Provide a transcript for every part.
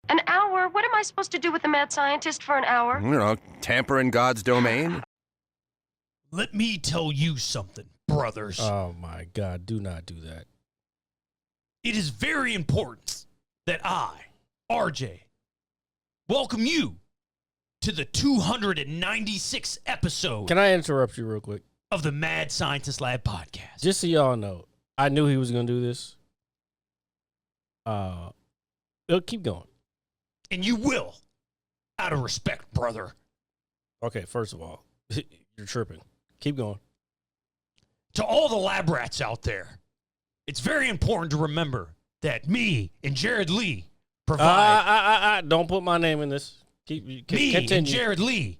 An hour? What am I supposed to do with the mad scientist for an hour? You know, tamper in God's domain. Let me tell you something, brothers. Oh, my God. Do not do that. It is very important that I, RJ, welcome you to the 296th episode Can I interrupt you real quick? of the Mad Scientist Lab podcast. Just so y'all know, I knew he was going to do this. Keep going. And you will, out of respect, brother. Okay, first of all, you're tripping. Keep going. To all the lab rats out there, it's very important to remember that me and Jared Lee provide... Don't put my name in this. Continue. and Jared Lee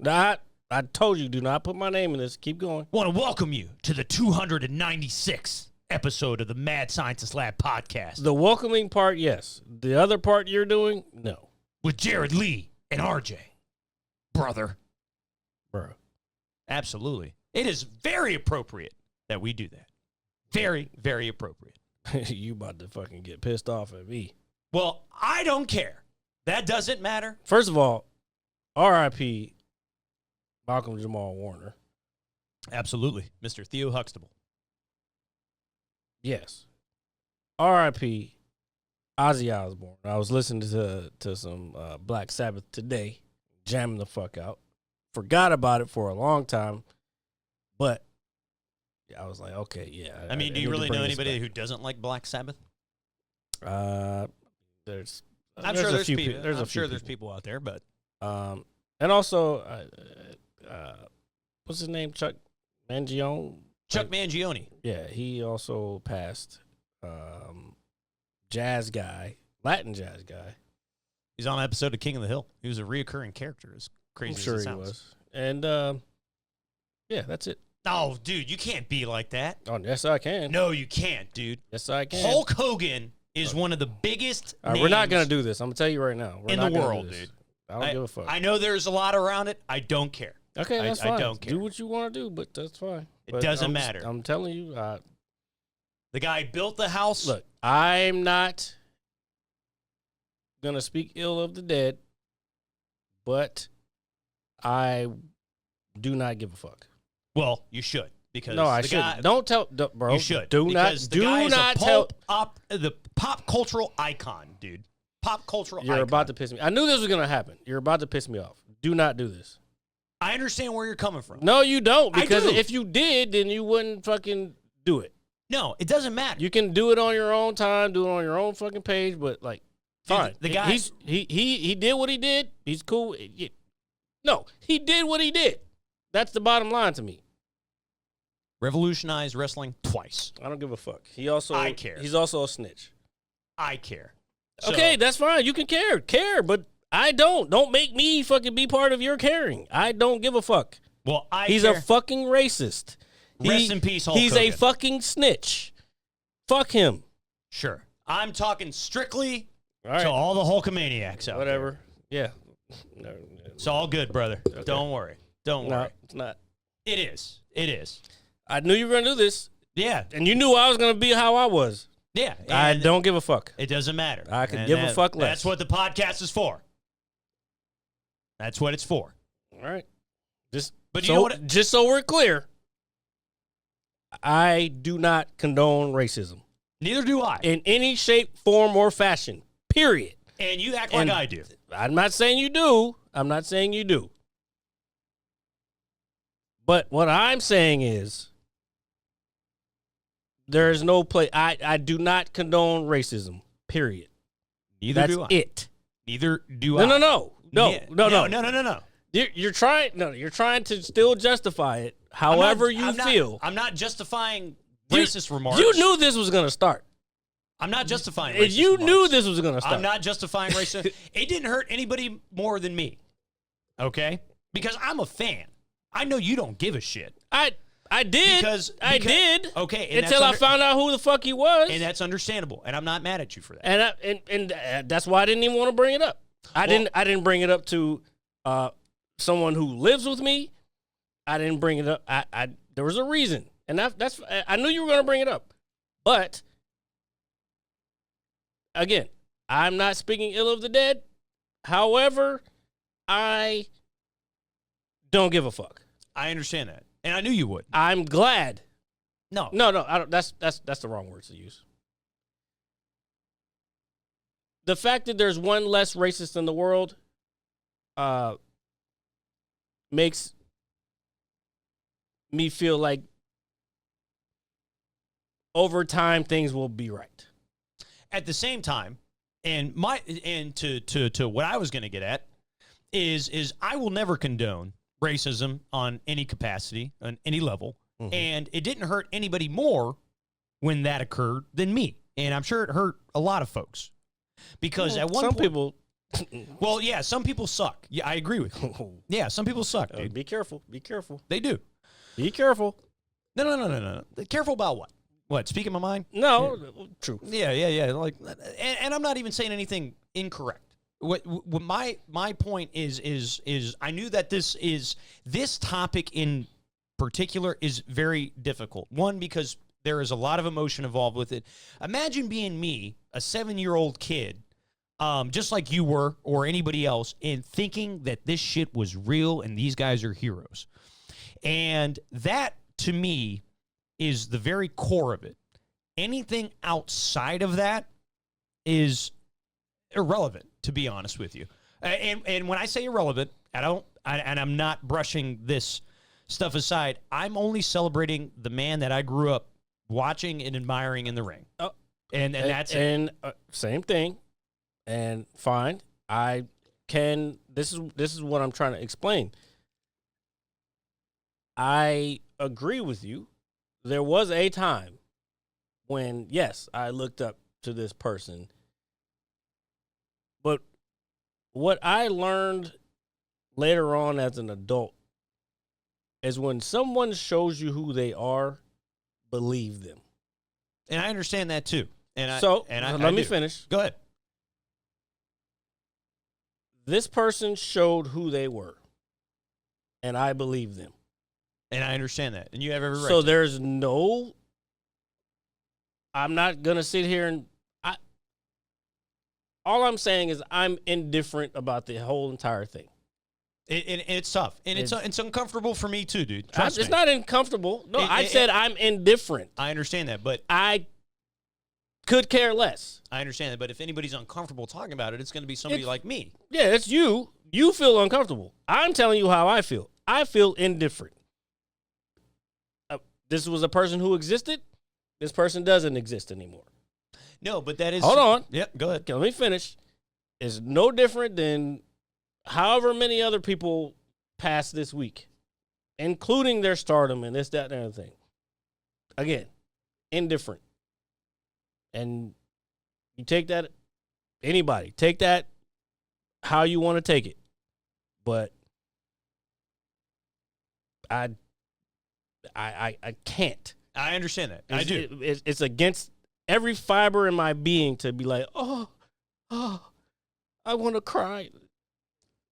I told you, do not put my name in this. Keep going. want to welcome you to the 296th episode of the Mad Scientist Lab podcast The welcoming part, yes. The other part you're doing, no. with Jared Lee and RJ. Brother. Bro. Absolutely. It is very appropriate that we do that. Very, very appropriate. You about to fucking get pissed off at me. Well, I don't care. That doesn't matter. First of all, R.I.P. Malcolm Jamal Warner. Absolutely. Mr. Theo Huxtable. Yes. R.I.P. Ozzy Osbourne. I was listening to some Black Sabbath today, jamming the fuck out. Forgot about it for a long time, but I was like, okay, yeah. I mean, do you really know anybody who doesn't like Black Sabbath? There's I'm there's sure a there's few people. there's I'm a few sure there's people out there, but and also what's his name? Chuck Mangione. Chuck Mangione. Yeah, he also passed. Jazz guy, Latin jazz guy. He's on an episode of King of the Hill. He was a reoccurring character. As crazy I'm sure as it he sounds. was. And yeah, that's it. Oh, dude, you can't be like that. Oh, yes, I can. No, you can't, dude. Yes, I can. Hulk Hogan is one of the biggest All right, we're not names gonna do this. I'm gonna tell you right now. We're in not the gonna do world, this. dude. I don't give a fuck. I know there's a lot around it. I don't care. Okay, that's fine. I don't care. Do what you want to do, but that's fine. It But doesn't I'm matter. I'm telling you. The guy built the house. Look, I'm not gonna speak ill of the dead, but I do not give a fuck. Well, you should because No, I the shouldn't. guy- Don't tell, bro. You should. Do not. because the Do guy is not a tell. the pop cultural icon, dude. Pop cultural You're icon. about to piss me. I knew this was gonna happen. You're about to piss me off. Do not do this. I understand where you're coming from. No, you don't. I Because do. if you did, then you wouldn't fucking do it. No, it doesn't matter. You can do it on your own time, do it on your own fucking page, but like, Dude, fine. the guy- He did what he did. He's cool. No, he did what he did. That's the bottom line to me. Revolutionized wrestling twice. I don't give a fuck. I care. He's also a snitch. I care. So, Okay, that's fine. You can care, but I don't. Don't make me fucking be part of your caring. I don't give a fuck. well, He's care. a fucking racist. Rest in peace, Hulk He's a Hogan. fucking snitch. Fuck him. Sure. I'm talking strictly All right. to all the Hulkamaniacs out Whatever. Yeah. No, there. It's all good, brother. Don't worry. Don't worry. it's not. It is. It is. I knew you were going to do this, Yeah. and you knew I was going to be how I was. Yeah. I and don't give a fuck. It doesn't matter. I could And give a fuck less. That's what the podcast is for. That's what it's for. All right. Just But so, you know what? just so we're clear, I do not condone racism Neither do I. in any shape, form, or fashion, period. And you act And like I do. I'm not saying you do. I'm not saying you do. But what I'm saying is there is no place. I do not condone racism, period. Neither That's do I. it. Neither do I. No. No. You're trying to still justify it however you feel. I'm not justifying You- racist remarks. You knew this was going to start. I'm not justifying And racist you remarks. knew this was going to start. I'm not justifying racism. It didn't hurt anybody more than me. Okay? Because I'm a fan. I know you don't give a shit. I did. I did. Okay. and Until I found out who the fuck he was. And that's understandable. And I'm not mad at you for that. And that's why I didn't even want to bring it up. I didn't bring it up to someone who lives with me. I didn't bring it up. There was a reason, and that's I knew you were going to bring it up. But again, I'm not speaking ill of the dead. However, I don't give a fuck. I understand that, and I knew you would. I'm glad. No. No, I don't. That's the wrong words to use. The fact that there's one less racist in the world makes me feel like over time things will be right. At the same time, and to what I was going to get at is I will never condone racism on any capacity, on any level, and it didn't hurt anybody more when that occurred than me, and I'm sure it hurt a lot of folks because at one point, people. Well, yeah, some people suck. Yeah, I agree with you. Yeah, some people suck, dude. Be careful. Be careful. They do. Be careful. No. Careful about what? What? Speaking my mind? No, true. Yeah. Like, and I'm not even saying anything incorrect. What my point is I knew that this topic in particular is very difficult. One, because there is a lot of emotion involved with it. Imagine being me, a 7-year-old kid, just like you were or anybody else, and thinking that this shit was real and these guys are heroes. And that, to me, is the very core of it. Anything outside of that is irrelevant, to be honest with you. And when I say irrelevant, I'm not brushing this stuff aside. I'm only celebrating the man that I grew up watching and admiring in the ring. Oh, and that's it. And same thing. And fine. This is what I'm trying to explain. I agree with you. There was a time when, yes, I looked up to this person. But what I learned later on as an adult is when someone shows you who they are, believe them. And I understand that too. Let me finish. Go ahead. This person showed who they were, and I believe them. And I understand that. And you have every right. So there's I'm not going to sit here and all I'm saying is I'm indifferent about the whole entire thing. And it's tough. And it's uncomfortable for me too, dude. Trust me. It's not uncomfortable. No, I said I'm indifferent. I understand that, but I could care less. I understand that, but if anybody's uncomfortable talking about it, it's going to be somebody like me. Yeah, it's you. You feel uncomfortable. I'm telling you how I feel. I feel indifferent. This was a person who existed. This person doesn't exist anymore. No, but that is... Hold on. Yep, go ahead. Okay, let me finish. It's no different than however many other people passed this week, including their stardom and this, that, and the other thing. Again, indifferent. And you take that, anybody, take that how you want to take it. But I can't. I understand that. I do. It's against every fiber in my being to be like, oh, I want to cry.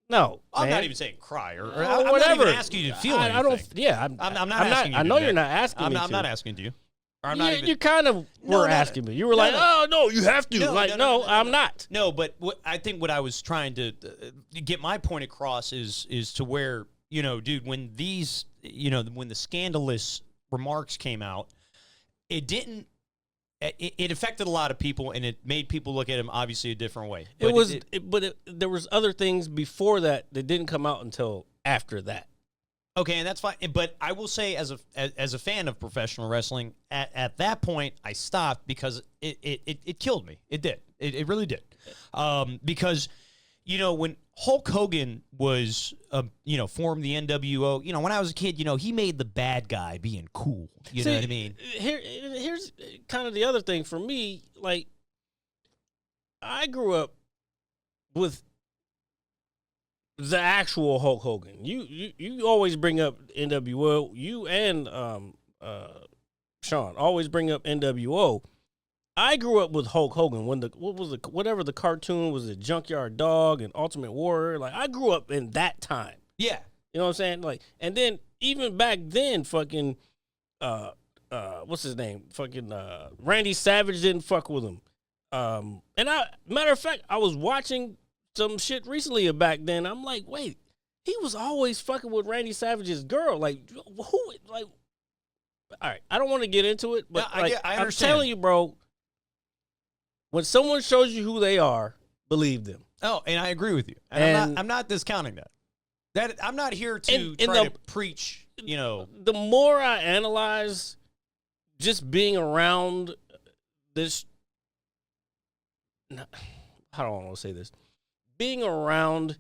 No, I'm man. not even saying cry or whatever. I'm not even asking you to feel anything. I don't. Yeah, I'm not asking you. I know you're not asking me. I'm not asking you. Or I'm not even. You kind of were asking me. You were like, oh no, you have to. No, I'm not. No, but I think what I was trying to get my point across is to where, dude, when when the scandalous remarks came out, it didn't. It affected a lot of people, and it made people look at him obviously a different way. But there was other things before that didn't come out until after that. Okay, and that's fine. But I will say, as a fan of professional wrestling, at that point, I stopped because it killed me. It did. It really did. Because, when Hulk Hogan was, formed the NWO, when I was a kid, he made the bad guy being cool. You know what I mean? Here's kind of the other thing for me. Like, I grew up with the actual Hulk Hogan. You always bring up NWO. You and Sean always bring up NWO. I grew up with Hulk Hogan when whatever the cartoon was, the Junkyard Dog and Ultimate Warrior. Like, I grew up in that time. Yeah. You know what I'm saying? Like, and then even back then, fucking what's his name? Fucking Randy Savage didn't fuck with him. And matter of fact, I was watching some shit recently back then. I'm like, wait, he was always fucking with Randy Savage's girl. Like, who? Like, all right, I don't want to get into it, but No, I I'm understand. telling you, bro, when someone shows you who they are, believe them. Oh, and I agree with you. And I'm not discounting that. I'm not here to try to preach, The more I analyze just being around this, how do I want to say this? Being around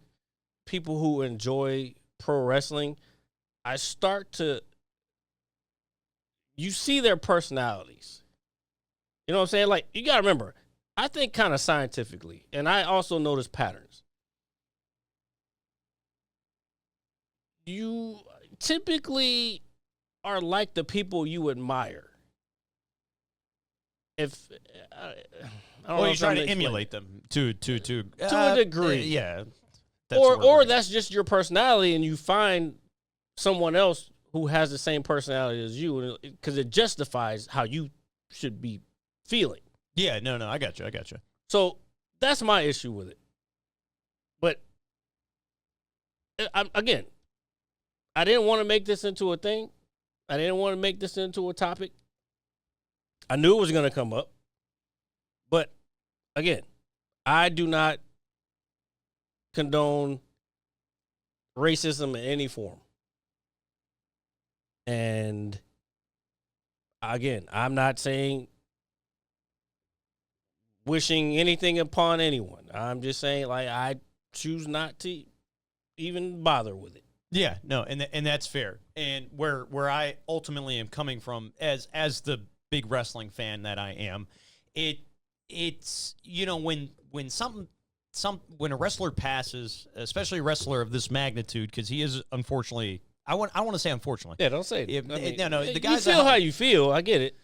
people who enjoy pro wrestling, I start to, you see their personalities. You know what I'm saying? Like, you got to remember, I think kind of scientifically, and I also notice patterns. You typically are like the people you admire. If I don't know you if try I'm to explaining. emulate them to a degree. Yeah. Or that's just your personality, and you find someone else who has the same personality as you, because it justifies how you should be feeling. Yeah, no, I got you. So that's my issue with it. But again, I didn't want to make this into a thing. I didn't want to make this into a topic. I knew it was going to come up. But again, I do not condone racism in any form. And again, I'm not saying wishing anything upon anyone. I'm just saying, like, I choose not to even bother with it. Yeah, no, and that's fair. And where I ultimately am coming from as the big wrestling fan that I am, it's when a wrestler passes, especially a wrestler of this magnitude, because he is unfortunately, I want to say unfortunately. Yeah, don't say it. The guys you feel how you feel. I get it.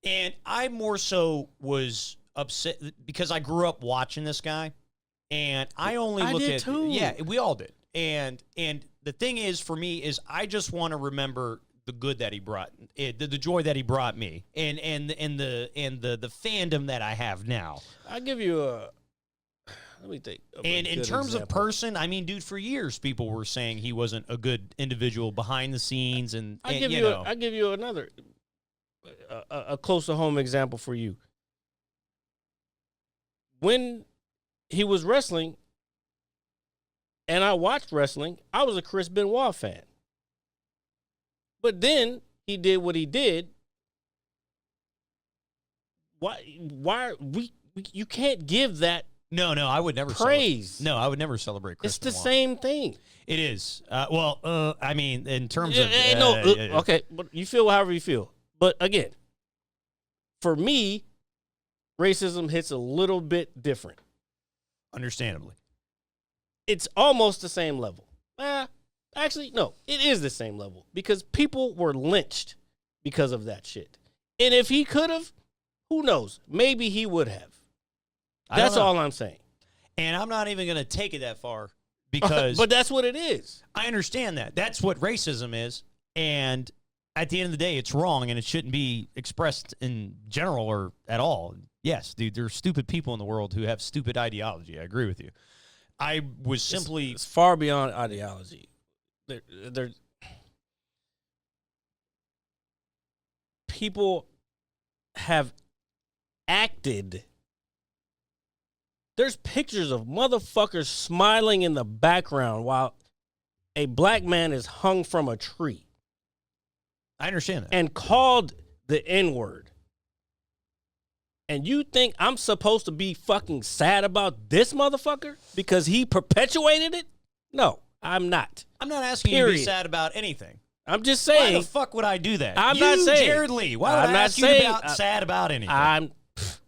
And I more so was upset because I grew up watching this guy, and I only look did at too. Yeah, we all did. And the thing is, for me, is I just want to remember the good that he brought, the joy that he brought me, and the fandom that I have now. I'll give you a. Let me think. And in terms of person, I mean, dude, for years people were saying he wasn't a good individual behind the scenes, and I'll give you another a close to home example for you. When he was wrestling, and I watched wrestling, I was a Chris Benoit fan. But then he did what he did. Why you can't give that. No, I would never praise. I would never celebrate Chris It's the Benoit. same thing. It is. I mean, in terms of okay, but you feel however you feel. But again, for me, racism hits a little bit different. Understandably. It's almost the same level. Actually, no, it is the same level because people were lynched because of that shit. And if he could have, who knows? Maybe he would have. That's all I'm saying. And I'm not even going to take it that far because... But that's what it is. I understand that. That's what racism is. And at the end of the day, it's wrong and it shouldn't be expressed in general or at all. Yes, dude, there are stupid people in the world who have stupid ideology. I agree with you. I was simply... It's far beyond ideology. They're people have acted. There's pictures of motherfuckers smiling in the background while a black man is hung from a tree. I understand that. And called the N-word. And you think I'm supposed to be fucking sad about this motherfucker because he perpetuated it? No, I'm not. I'm not asking you to be sad about anything. I'm just saying. Why the fuck would I do that? I'm not saying. Jared Lee. Why would I ask you to be sad about anything?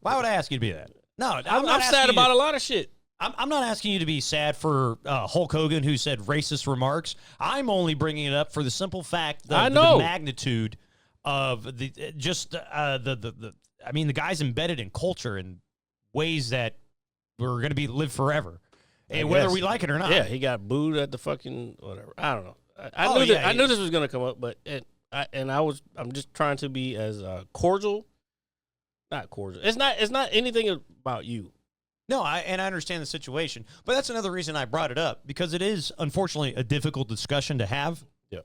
Why would I ask you to be that? No, I'm sad about a lot of shit. I'm not asking you to be sad for Hulk Hogan, who said racist remarks. I'm only bringing it up for the simple fact that the magnitude of the the guy's embedded in culture in ways that we're going to live forever, and whether we like it or not. Yeah, he got booed at the fucking whatever. I don't know. I knew this was going to come up, but I'm just trying to be as cordial. Not cordial. It's not anything about you. No, I understand the situation, but that's another reason I brought it up because it is unfortunately a difficult discussion to have. Yeah.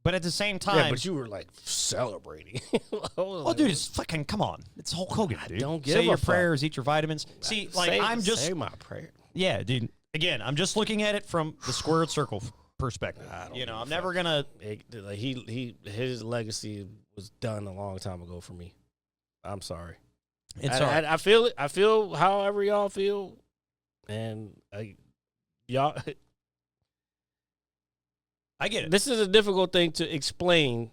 But at the same time, Yeah, but you were like celebrating. oh, dude, it's fucking come on, it's Hulk Hogan, dude. Don't give say a your fuck. prayers, eat your vitamins. See, like I'm just say my prayer. yeah, dude. Again, I'm just looking at it from the squared circle perspective. I'm never gonna. Like his legacy was done a long time ago for me. I'm sorry. It's all right. I feel it. I feel however y'all feel, and y'all. I get it. This is a difficult thing to explain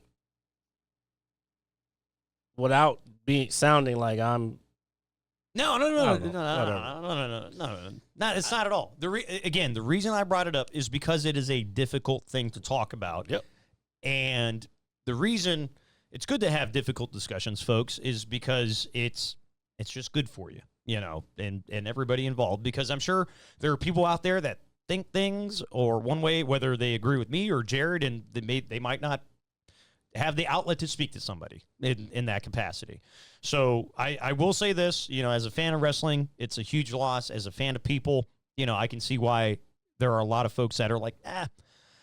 without sounding like I'm. No. It's not at all. Again, the reason I brought it up is because it is a difficult thing to talk about. Yep. And the reason it's good to have difficult discussions, folks, is because it's just good for you, and everybody involved. Because I'm sure there are people out there that think things or one way, whether they agree with me or Jared, and they might not have the outlet to speak to somebody in that capacity. So I will say this, as a fan of wrestling, it's a huge loss. As a fan of people, I can see why there are a lot of folks that are like,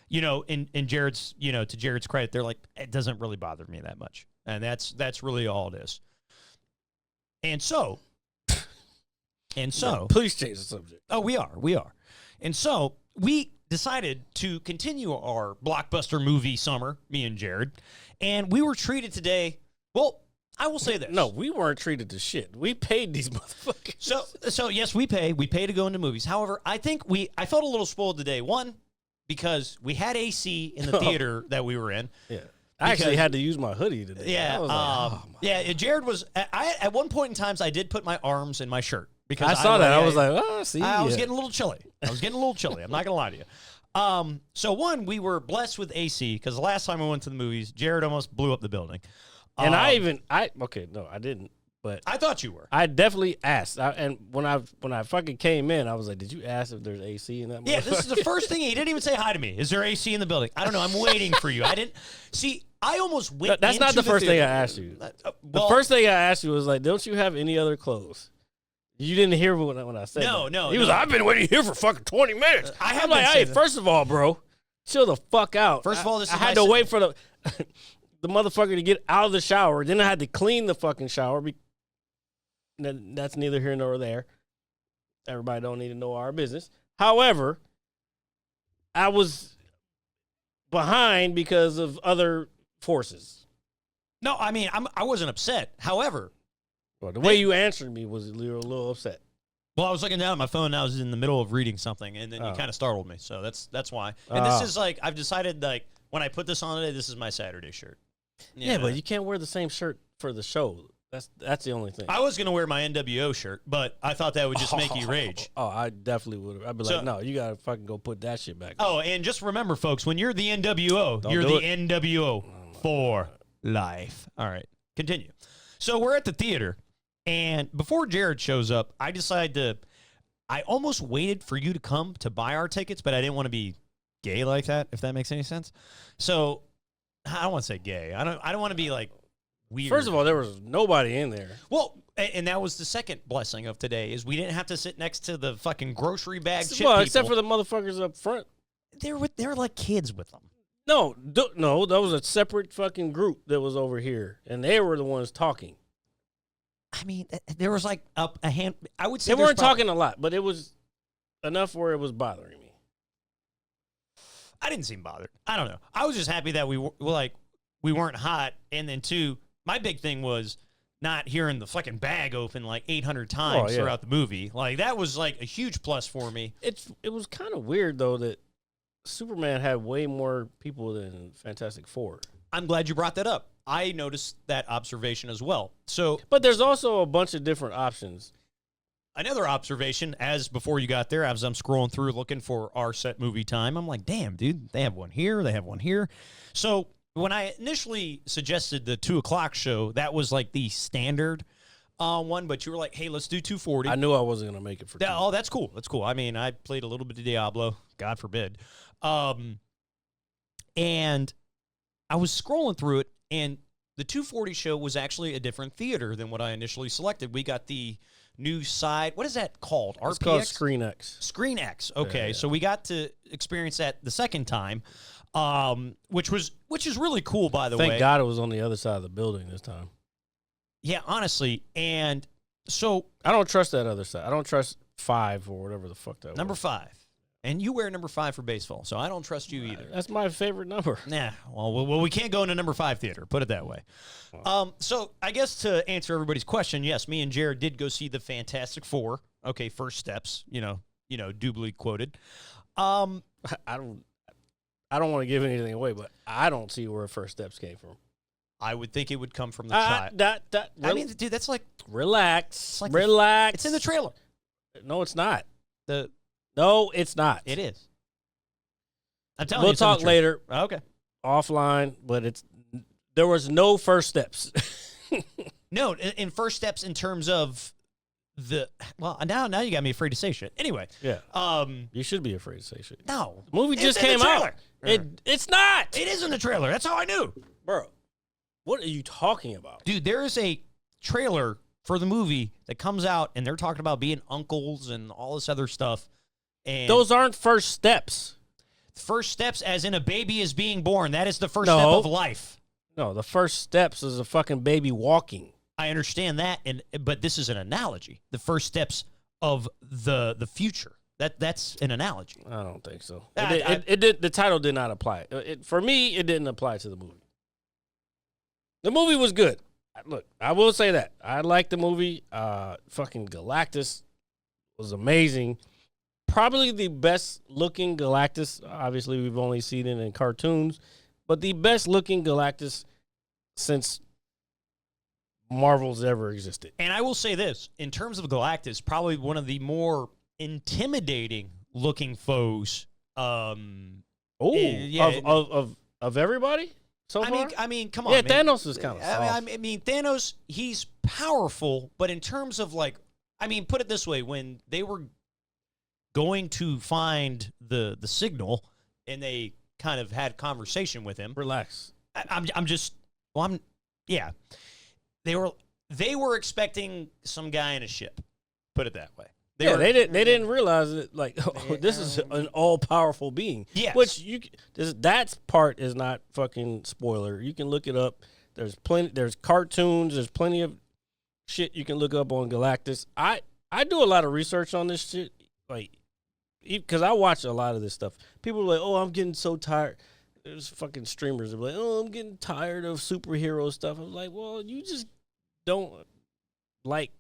in Jared's, to Jared's credit, they're like, it doesn't really bother me that much. And that's really all it is. And so, Please change the subject. oh, we are. And so we decided to continue our blockbuster movie summer, me and Jared, and we were treated today. Well, I will say this. No, we weren't treated to shit. We paid these motherfuckers. So yes, we pay. We pay to go into movies. However, I think I felt a little spoiled today. One, because we had AC in the theater that we were in. Yeah. I actually had to use my hoodie today. Yeah. I was like, yeah. Jared was. At one point in time, I did put my arms in my shirt because I saw that. I was like, oh, see. I was getting a little chilly. I'm not gonna lie to you. So one, we were blessed with AC because the last time we went to the movies, Jared almost blew up the building. And no, I didn't. But I thought you were. I definitely asked. And when I fucking came in, I was like, did you ask if there's AC in that Yeah, this is the first thing. He didn't even say hi to me. Is there AC in the building? I don't know. I'm waiting for you. I didn't. See, I almost went That's not into the first thing I theater. asked you. The Well, first thing I asked you was like, don't you have any other clothes? You didn't hear when I said that. No. He was like, I've been waiting here for fucking 20 minutes. I have I'm like, been hey, saying that. first of all, bro, chill the fuck out. First of all, this I is had my to wait for the motherfucker to get out of the shower. Then I had to clean the fucking shower. That's neither here nor there. Everybody don't need to know our business. However, I was behind because of other forces. No, I mean, I wasn't upset. However, Well, the way you answered me was a little upset. well, I was looking down at my phone and I was in the middle of reading something, and then you kind of startled me. So that's why. And this is like, I've decided, like, when I put this on today, this is my Saturday shirt. Yeah, but you can't wear the same shirt for the show. That's the only thing. I was going to wear my NWO shirt, but I thought that would just make you rage. Oh, I definitely would have. I'd be like, no, you got to fucking go put that shit back. Oh, and just remember, folks, when you're the NWO, you're the NWO for life. All right, continue. So we're at the theater, and before Jared shows up, I almost waited for you to come to buy our tickets, but I didn't want to be gay like that, if that makes any sense. So I don't want to say gay. I don't want to be like weird. First of all, there was nobody in there. Well, and that was the second blessing of today, is we didn't have to sit next to the fucking grocery bag chip Well, people. except for the motherfuckers up front. They were like kids with them. No, that was a separate fucking group that was over here, and they were the ones talking. I mean, there was like a hand. I would say They weren't talking a lot, but it was enough where it was bothering me. I didn't seem bothered. I don't know. I was just happy that we weren't hot, and then two, my big thing was not hearing the fucking bag open like 800 times throughout the movie. Like, that was like a huge plus for me. It was kind of weird though that Superman had way more people than Fantastic Four. I'm glad you brought that up. I noticed that observation as well. So, but there's also a bunch of different options. Another observation, as before you got there, as I'm scrolling through looking for our set movie time, I'm like, damn, dude, they have one here, they have one here. So when I initially suggested the 2:00 show, that was like the standard one, but you were like, hey, let's do 2:40. I knew I wasn't going to make it for 2. Oh, that's cool. That's cool. I mean, I played a little bit of Diablo, God forbid. And I was scrolling through it, and the 2:40 show was actually a different theater than what I initially selected. We got the new side. What is that called? RPX? It's called Screen X. Screen X. Okay, Yeah. so we got to experience that the second time, which is really cool, by the way. Thank God it was on the other side of the building this time. Yeah, honestly, and so I don't trust that other side. I don't trust 5 or whatever the fuck that number was. 5, and you wear number 5 for baseball, so I don't trust you either. That's my favorite number. Nah, well, we can't go into number 5 theater. Put it that way. So I guess to answer everybody's question, yes, me and Jared did go see the Fantastic Four. Okay, First Steps. Doubly quoted. I don't want to give anything away, but I don't see where First Steps came from. I would think it would come from the child. I mean, dude, that's like relax. like relax. it's in the trailer. No, it's not. No, it's not. it is. I'm telling We'll you, it's in the talk trailer. later Okay. offline, but there was no First Steps. No, in First Steps in terms of now you got me afraid to say shit. Anyway, Yeah. You should be afraid to say shit. no, The movie It's just in the came out. trailer. It's not. It is in the trailer. That's how I knew. Bro, what are you talking about? Dude, there is a trailer for the movie that comes out, and they're talking about being uncles and all this other stuff. And Those aren't first steps. First steps, as in a baby is being born. That is the first No. step of life. No, the first steps is a fucking baby walking. I understand that, but this is an analogy. The first steps of the future. That's an analogy. I don't think so. The title did not apply. For me, it didn't apply to the movie. The movie was good. Look, I will say that. I liked the movie. Fucking Galactus was amazing. Probably the best looking Galactus. Obviously, we've only seen it in cartoons, but the best looking Galactus since Marvel's ever existed. And I will say this, in terms of Galactus, probably one of the more intimidating looking foes. Oh, yeah, of everybody so far? I mean, come on. Yeah, man. Thanos is kind of soft. I mean, Thanos, he's powerful, but in terms of put it this way: when they were going to find the signal, and they kind of had conversation with him. Relax. Yeah. They were expecting some guy in a ship. Put it that way. They didn't realize it. This is an all powerful being. Yes. Which that part is not fucking spoiler. You can look it up. There's cartoons. There's plenty of shit you can look up on Galactus. I do a lot of research on this shit, because I watch a lot of this stuff. People are like, "Oh, I'm getting so tired." There's fucking streamers that are like, "Oh, I'm getting tired of superhero stuff." I'm like, "Well, you just don't like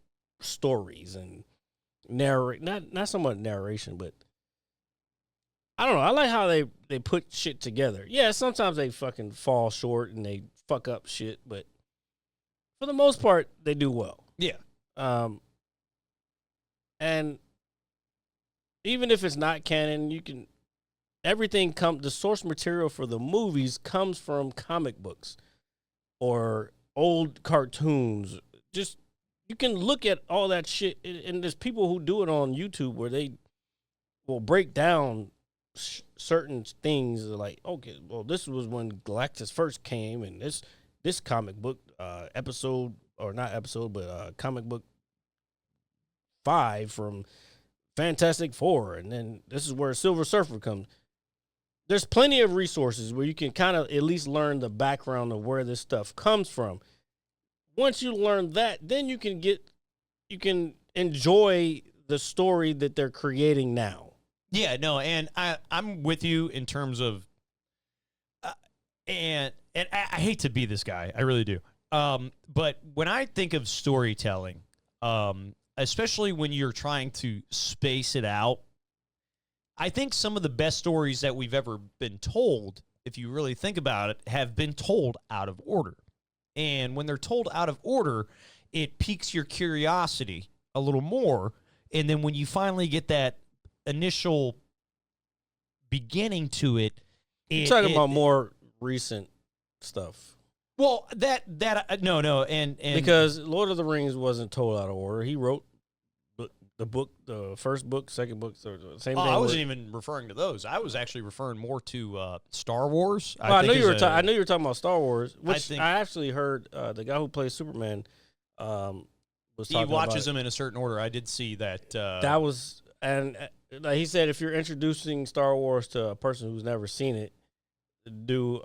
stories and narrate, not so much narration, but I don't know. I like how they put shit together. Yeah, sometimes they fucking fall short and they fuck up shit, but for the most part, they do well. Yeah. And even if it's not canon, the source material for the movies comes from comic books or old cartoons. Just, you can look at all that shit, and there's people who do it on YouTube where they will break down certain things like, okay, well, this was when Galactus first came, and this comic book comic book 5 from Fantastic Four, and then this is where Silver Surfer comes. There's plenty of resources where you can kind of at least learn the background of where this stuff comes from. Once you learn that, then you can enjoy the story that they're creating now. Yeah, no, and I'm with you in terms of, and I hate to be this guy, I really do. But when I think of storytelling, especially when you're trying to space it out, I think some of the best stories that we've ever been told, if you really think about it, have been told out of order. And when they're told out of order, it piques your curiosity a little more. And then when you finally get that initial beginning to it, You're talking about more recent stuff. Well, no, and because Lord of the Rings wasn't told out of order. He wrote the first book, second book, third, same thing. I wasn't even referring to those. I was actually referring more to Star Wars. I know you were talking about Star Wars, which I I actually heard the guy who plays Superman was He talking watches about them in a certain order. I did see that. that was, and like he said, if you're introducing Star Wars to a person who's never seen it, do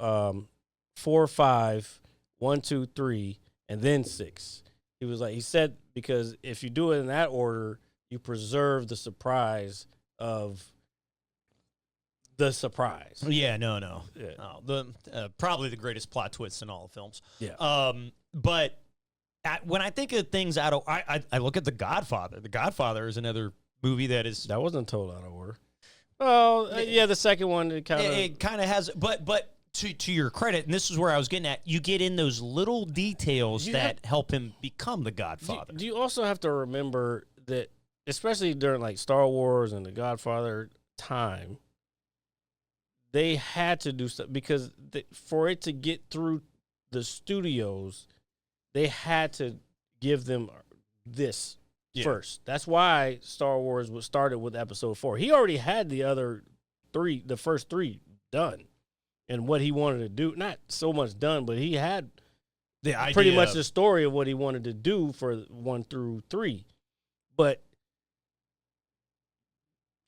4, 5, 1, 2, 3, and then 6. He said because if you do it in that order, you preserve the surprise of the surprise. Yeah, no. Yeah. Oh, the probably the greatest plot twist in all the films. Yeah. But when I think of things out of, I look at The Godfather. The Godfather is another movie that is That wasn't told out of order. Oh, yeah, the second one it kind of has, but to your credit, and this is where I was getting at, you get in those little details that help him become the Godfather. Do you also have to remember that, especially during like Star Wars and the Godfather time, they had to do stuff because for it to get through the studios, they had to give them this first. That's why Star Wars was started with Episode 4. He already had the first 3 done, and what he wanted to do. Not so much done, but he had pretty much the story of what he wanted to do for 1 through 3. But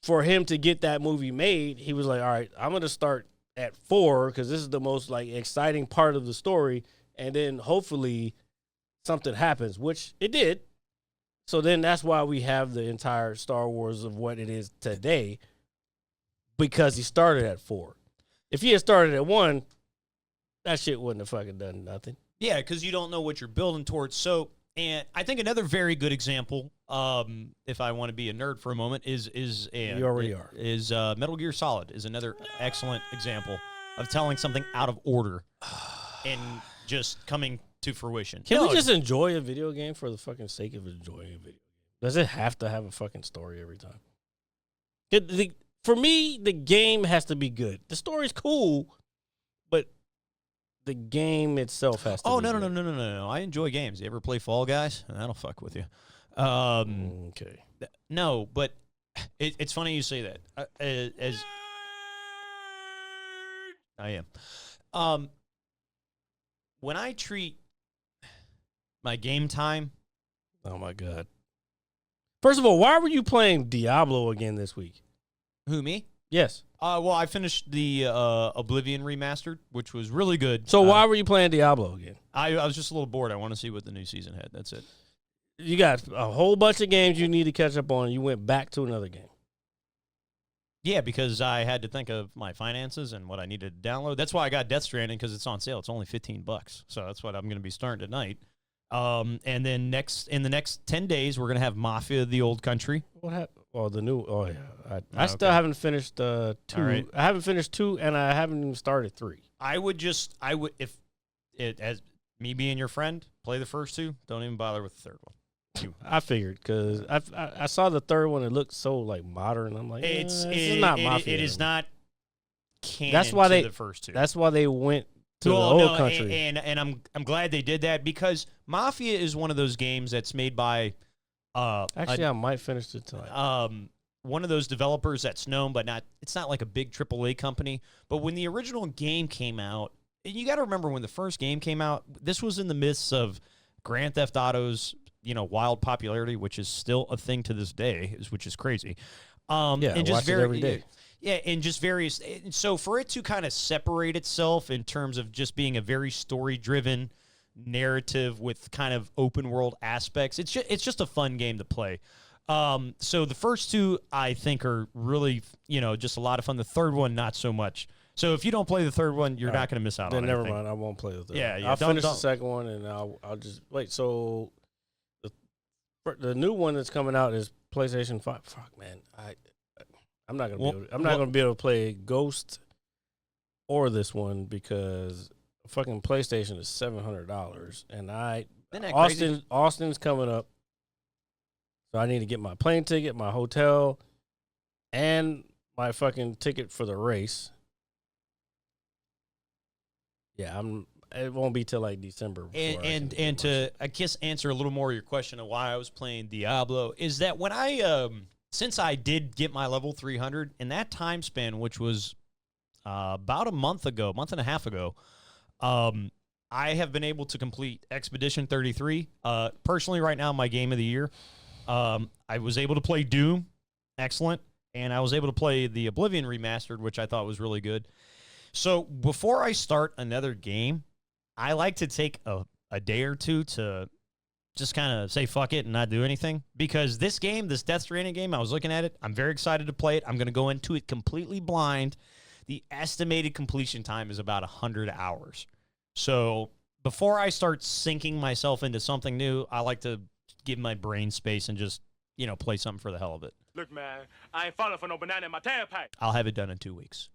for him to get that movie made, he was like, all right, I'm going to start at 4 because this is the most like exciting part of the story. And then hopefully something happens, which it did. So then that's why we have the entire Star Wars of what it is today, because he started at 4. If he had started at 1, that shit wouldn't have fucking done nothing. Yeah, because you don't know what you're building towards. So, and I think another very good example, if I want to be a nerd for a moment, is You already are. Is Metal Gear Solid is another excellent example of telling something out of order and just coming to fruition. Can we just enjoy a video game for the fucking sake of enjoying a video game? Does it have to have a fucking story every time? For me, the game has to be good. The story's cool, but the game itself has to be good. No. I enjoy games. You ever play Fall Guys? That'll fuck with you. Okay. No, but it's funny you say that. As I am. When I treat my game time. Oh, my God. First of all, why were you playing Diablo again this week? Who, me? Yes. Well, I finished the Oblivion remastered, which was really good. So why were you playing Diablo again? I was just a little bored. I want to see what the new season had. That's it. You got a whole bunch of games you need to catch up on. You went back to another game. Yeah, because I had to think of my finances and what I needed to download. That's why I got Death Stranding, because it's on sale. It's only $15, so that's what I'm going to be starting tonight. And then in the next 10 days, we're going to have Mafia: The Old Country. What happened? Oh, the new. Oh yeah, I still haven't finished 2. Right. I haven't finished 2, and I haven't even started 3. If it as me being your friend, play the first 2. Don't even bother with the third one. I figured because I saw the third one. It looked so like modern. I'm like, this is not Mafia. It is not canon. That's why to the first 2. That's why they went to the old country. And I'm glad they did that, because Mafia is one of those games that's made by actually I might finish it tonight. One of those developers that's known, but it's not like a big AAA company. But when the original game came out, and you got to remember when the first game came out, this was in the midst of Grand Theft Auto's wild popularity, which is still a thing to this day, which is crazy. And just watch it every day. Yeah, and just various. And so for it to kind of separate itself in terms of just being a very story-driven narrative with kind of open world aspects, it's just a fun game to play. So the first 2 I think are really just a lot of fun. The third one not so much. So if you don't play the third one, you're not going to miss out on anything. anything. Never mind, I won't play the third. Yeah, I'll finish the second one, and I'll just wait. So the new one that's coming out is PlayStation 5. Fuck, man, I'm not gonna be able to play Ghost or this one because fucking PlayStation is $700, and Austin's coming up, so I need to get my plane ticket, my hotel, and my fucking ticket for the race. Yeah, it won't be till like December. And to I guess answer a little more of your question of why I was playing Diablo is that when I since I did get my level 300 in that time span, which was about a month and a half ago, I have been able to complete Expedition 33. Personally, right now, my game of the year. I was able to play Doom. Excellent. And I was able to play the Oblivion Remastered, which I thought was really good. So before I start another game, I like to take a day or two to just kind of say fuck it and not do anything. Because this game, this Death Stranding game, I was looking at it. I'm very excited to play it. I'm going to go into it completely blind. The estimated completion time is about 100 hours. So before I start sinking myself into something new, I like to give my brain space and just, play something for the hell of it. Look, man, I ain't falling for no banana in my tailpipe. I'll have it done in 2 weeks.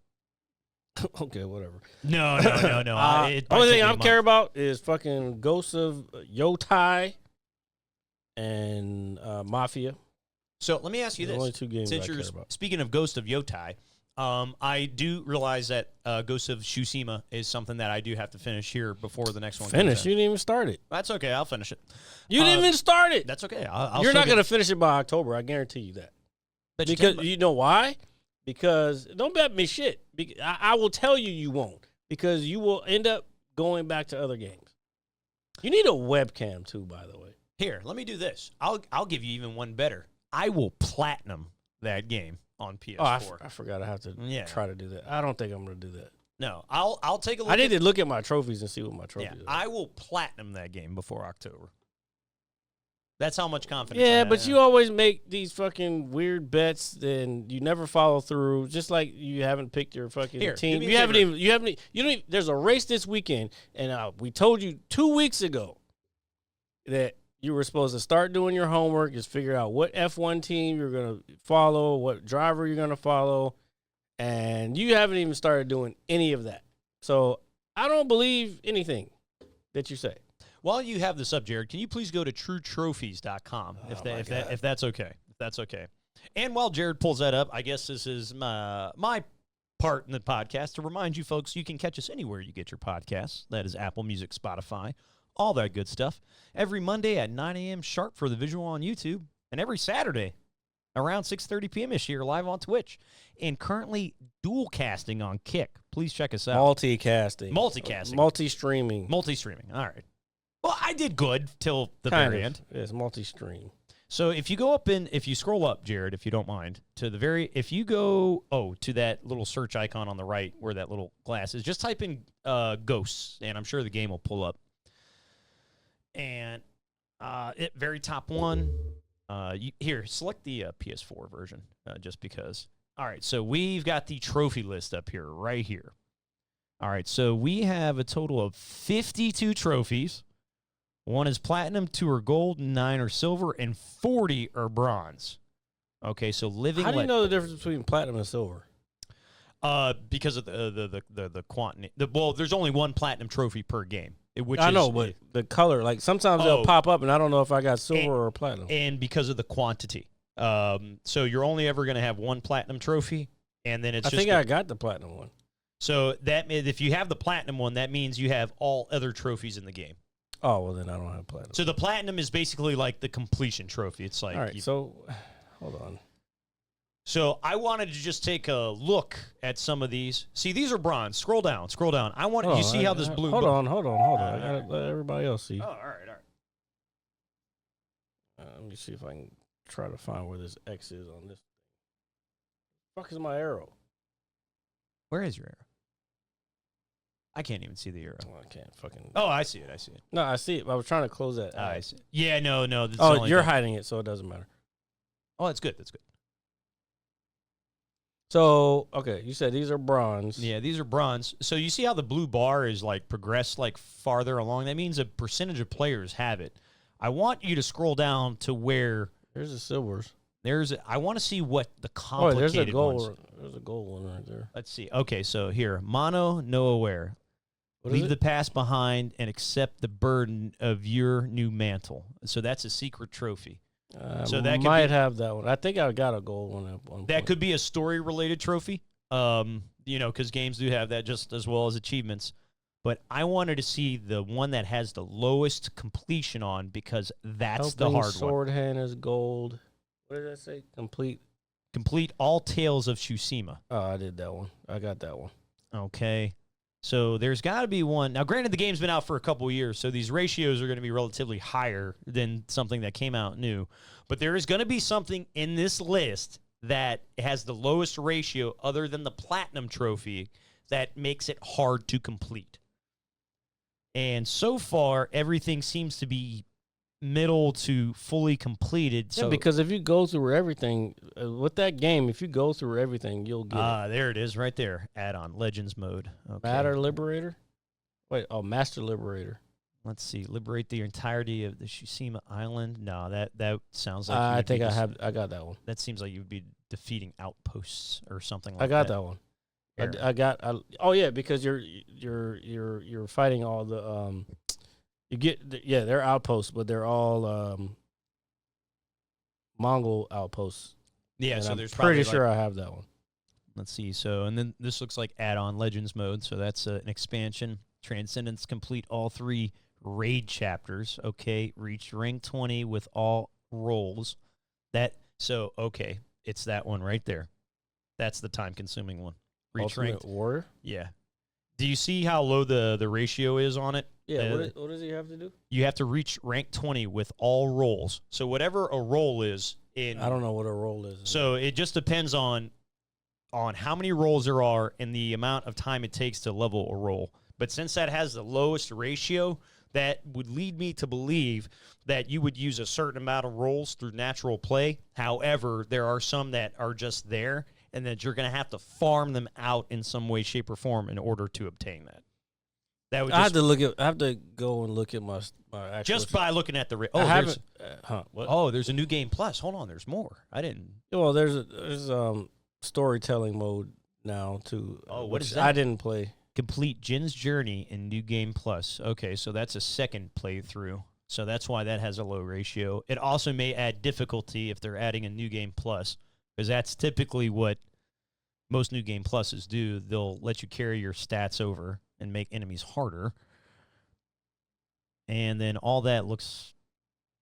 Okay, whatever. No. Only thing I care about is fucking Ghosts of Yotai and Mafia. So let me ask you this. Only 2 games Since I care you're about. speaking of Ghost of Yotai, I do realize that Ghost of Tsushima is something that I do have to finish here before the next one. Finish? Comes You didn't even start it. That's okay. I'll finish it. You didn't even start it. That's okay. I'll You're still not going to finish it by October. I guarantee you that. Because you know why? Because don't bet me shit. I will tell you won't. Because you will end up going back to other games. You need a webcam too, by the way. Here, let me do this. I'll give you even one better. I will platinum that game on PS4. Oh, I forgot I have to try to do that. I don't think I'm going to do that. No, I'll take a look. I need to look at my trophies and see what my trophies are. I will platinum that game before October. That's how much confidence. Yeah, but you always make these fucking weird bets and you never follow through. Just like you haven't picked your fucking team. You don't even, there's a race this weekend, and we told you 2 weeks ago that you were supposed to start doing your homework, just figure out what F1 team you're going to follow, what driver you're going to follow, and you haven't even started doing any of that. So I don't believe anything that you say. While you have this up, Jared, can you please go to truetrophies.com if that's okay? If that's okay. And while Jared pulls that up, I guess this is my part in the podcast to remind you folks you can catch us anywhere you get your podcasts. That is Apple Music, Spotify, all that good stuff. Every Monday at 9 a.m. sharp for the visual on YouTube, and every Saturday around 6:30 p.m.ish here live on Twitch. And currently dual casting on Kick. Please check us out. Multicasting. Multi-streaming. All right. Well, I did good till the very end. It's multi-stream. So if you go up if you scroll up, Jared, if you don't mind, if you go, to that little search icon on the right where that little glass is, just type in ghosts, and I'm sure the game will pull up. And very top one, here, select the PS4 version, just because. All right, so we've got the trophy list up here, right here. All right, so we have a total of 52 trophies. 1 is platinum, 2 are gold, 9 are silver, and 40 are bronze. Okay, so living. How do you know the difference between platinum and silver? Because of the quantity. Well, there's only 1 platinum trophy per game. I know, but the color, like sometimes they'll pop up, and I don't know if I got silver or platinum. And because of the quantity, so you're only ever going to have 1 platinum trophy, and then I think I got the platinum one. So that if you have the platinum one, that means you have all other trophies in the game. Oh, well, then I don't have platinum. So the platinum is basically like the completion trophy. It's like... All right, so hold on. So I wanted to just take a look at some of these. See, these are bronze. Scroll down. I want you see how this blue... Hold on. I got to let everybody else see. Oh, all right. Let me see if I can try to find where this X is on this. The fuck is my arrow? Where is your arrow? I can't even see the arrow. Oh, I can't fucking... Oh, I see it. No, I see it. I was trying to close that. I see. Yeah, no. You're hiding it, so it doesn't matter. Oh, that's good. So, okay, you said these are bronze. Yeah, these are bronze. So you see how the blue bar is like progressed like farther along? That means a percentage of players have it. I want you to scroll down to where... There's the silvers. I want to see what the complicated ones. There's a gold one right there. Let's see. Okay, so here, mono, no aware. Leave the past behind and accept the burden of your new mantle. So that's a secret trophy. So that might have that one. I think I got a gold one at one point. That could be a story-related trophy. Because games do have that just as well as achievements. But I wanted to see the one that has the lowest completion on because that's the hard one. Sword hand is gold. What did I say? Complete all Tales of Tsushima. Oh, I did that one. I got that one. Okay. So there's got to be one. Now, granted, the game's been out for a couple of years, so these ratios are going to be relatively higher than something that came out new. But there is going to be something in this list that has the lowest ratio other than the Platinum Trophy that makes it hard to complete. And so far, everything seems to be middle to fully completed. Yeah, So because if you go through everything with that game, if you go through everything, you'll get it. there it is right there. Add-on, Legends mode. Okay. Matter Liberator? Wait, Master Liberator. Let's see. Liberate the entirety of the Tsushima Island. No, that sounds like you I would think be I got that one. That seems like you would be defeating outposts or something like I that. got that one. Here. I got. Oh yeah, because you're fighting all the You get they're outposts, but they're all Mongol outposts. Yeah, and so I'm there's pretty probably sure I have that one. Let's see. So, and then this looks like add-on Legends mode. So that's an expansion. Transcendence complete all 3 raid chapters. Okay, reach rank 20 with all roles. Okay, it's that one right there. That's the time-consuming one. Reach Ultimate rank. Warrior. Yeah. Do you see how low the ratio is on it? Yeah. What does he have to do? You have to reach rank 20 with all roles. So whatever a role is in. I don't know what a role is. So it just depends on how many roles there are and the amount of time it takes to level a role. But since that has the lowest ratio, that would lead me to believe that you would use a certain amount of roles through natural play. However, there are some that are just there, and that you're going to have to farm them out in some way, shape, or form in order to obtain that. That would I have to look at. I have to go and look at my actual. just by looking at the. I haven't. Oh, there's a new game plus. Hold on, there's more. I didn't. Well, there's storytelling mode now too. Oh, what which is that? I didn't play. Complete Jin's Journey in New Game Plus. Okay, so that's a second playthrough. So that's why that has a low ratio. It also may add difficulty if they're adding a New Game Plus, because that's typically what most New Game Pluses do. They'll let you carry your stats over and make enemies harder. And then all that looks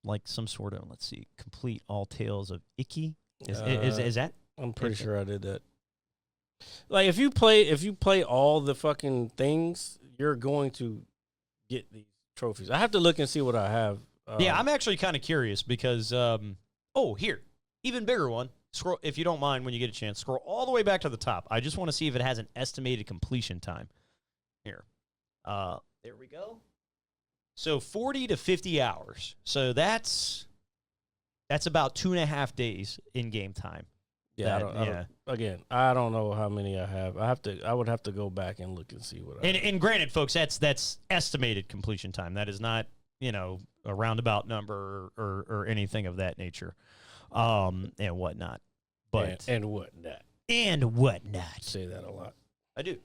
like some sort of, let's see, complete all tales of Ikki. Is that? I'm pretty sure I did that. Like if you play all the fucking things, you're going to get these trophies. I have to look and see what I have. Yeah, I'm actually kind of curious because here, even bigger one. Scroll if you don't mind when you get a chance. Scroll all the way back to the top. I just want to see if it has an estimated completion time. Here, there we go. So 40 to 50 hours. So that's about 2.5 days in game time. Yeah, I don't know how many I have. I would have to go back and look and see what I have. And granted, folks, that's estimated completion time. That is not, a roundabout number or anything of that nature. And whatnot. But and whatnot. And whatnot. Say that a lot. I do.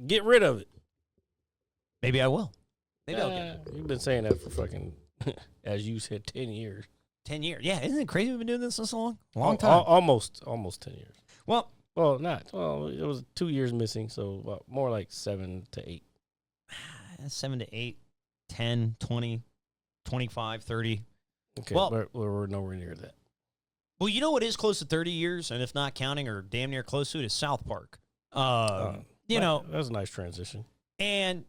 Get rid of it. Maybe I will. Maybe I'll get it. You've been saying that for fucking, as you said, 10 years. 10 years. Yeah, isn't it crazy we've been doing this so long? Long time. Almost 10 years. Well, not. Well, it was 2 years missing, so more like 7 to 8. 7 to 8, 10, 20, 25, 30. Okay, well, but we're nowhere near that. Well, you know what is close to 30 years, and if not counting or damn near close to it, is South Park. That was a nice transition. And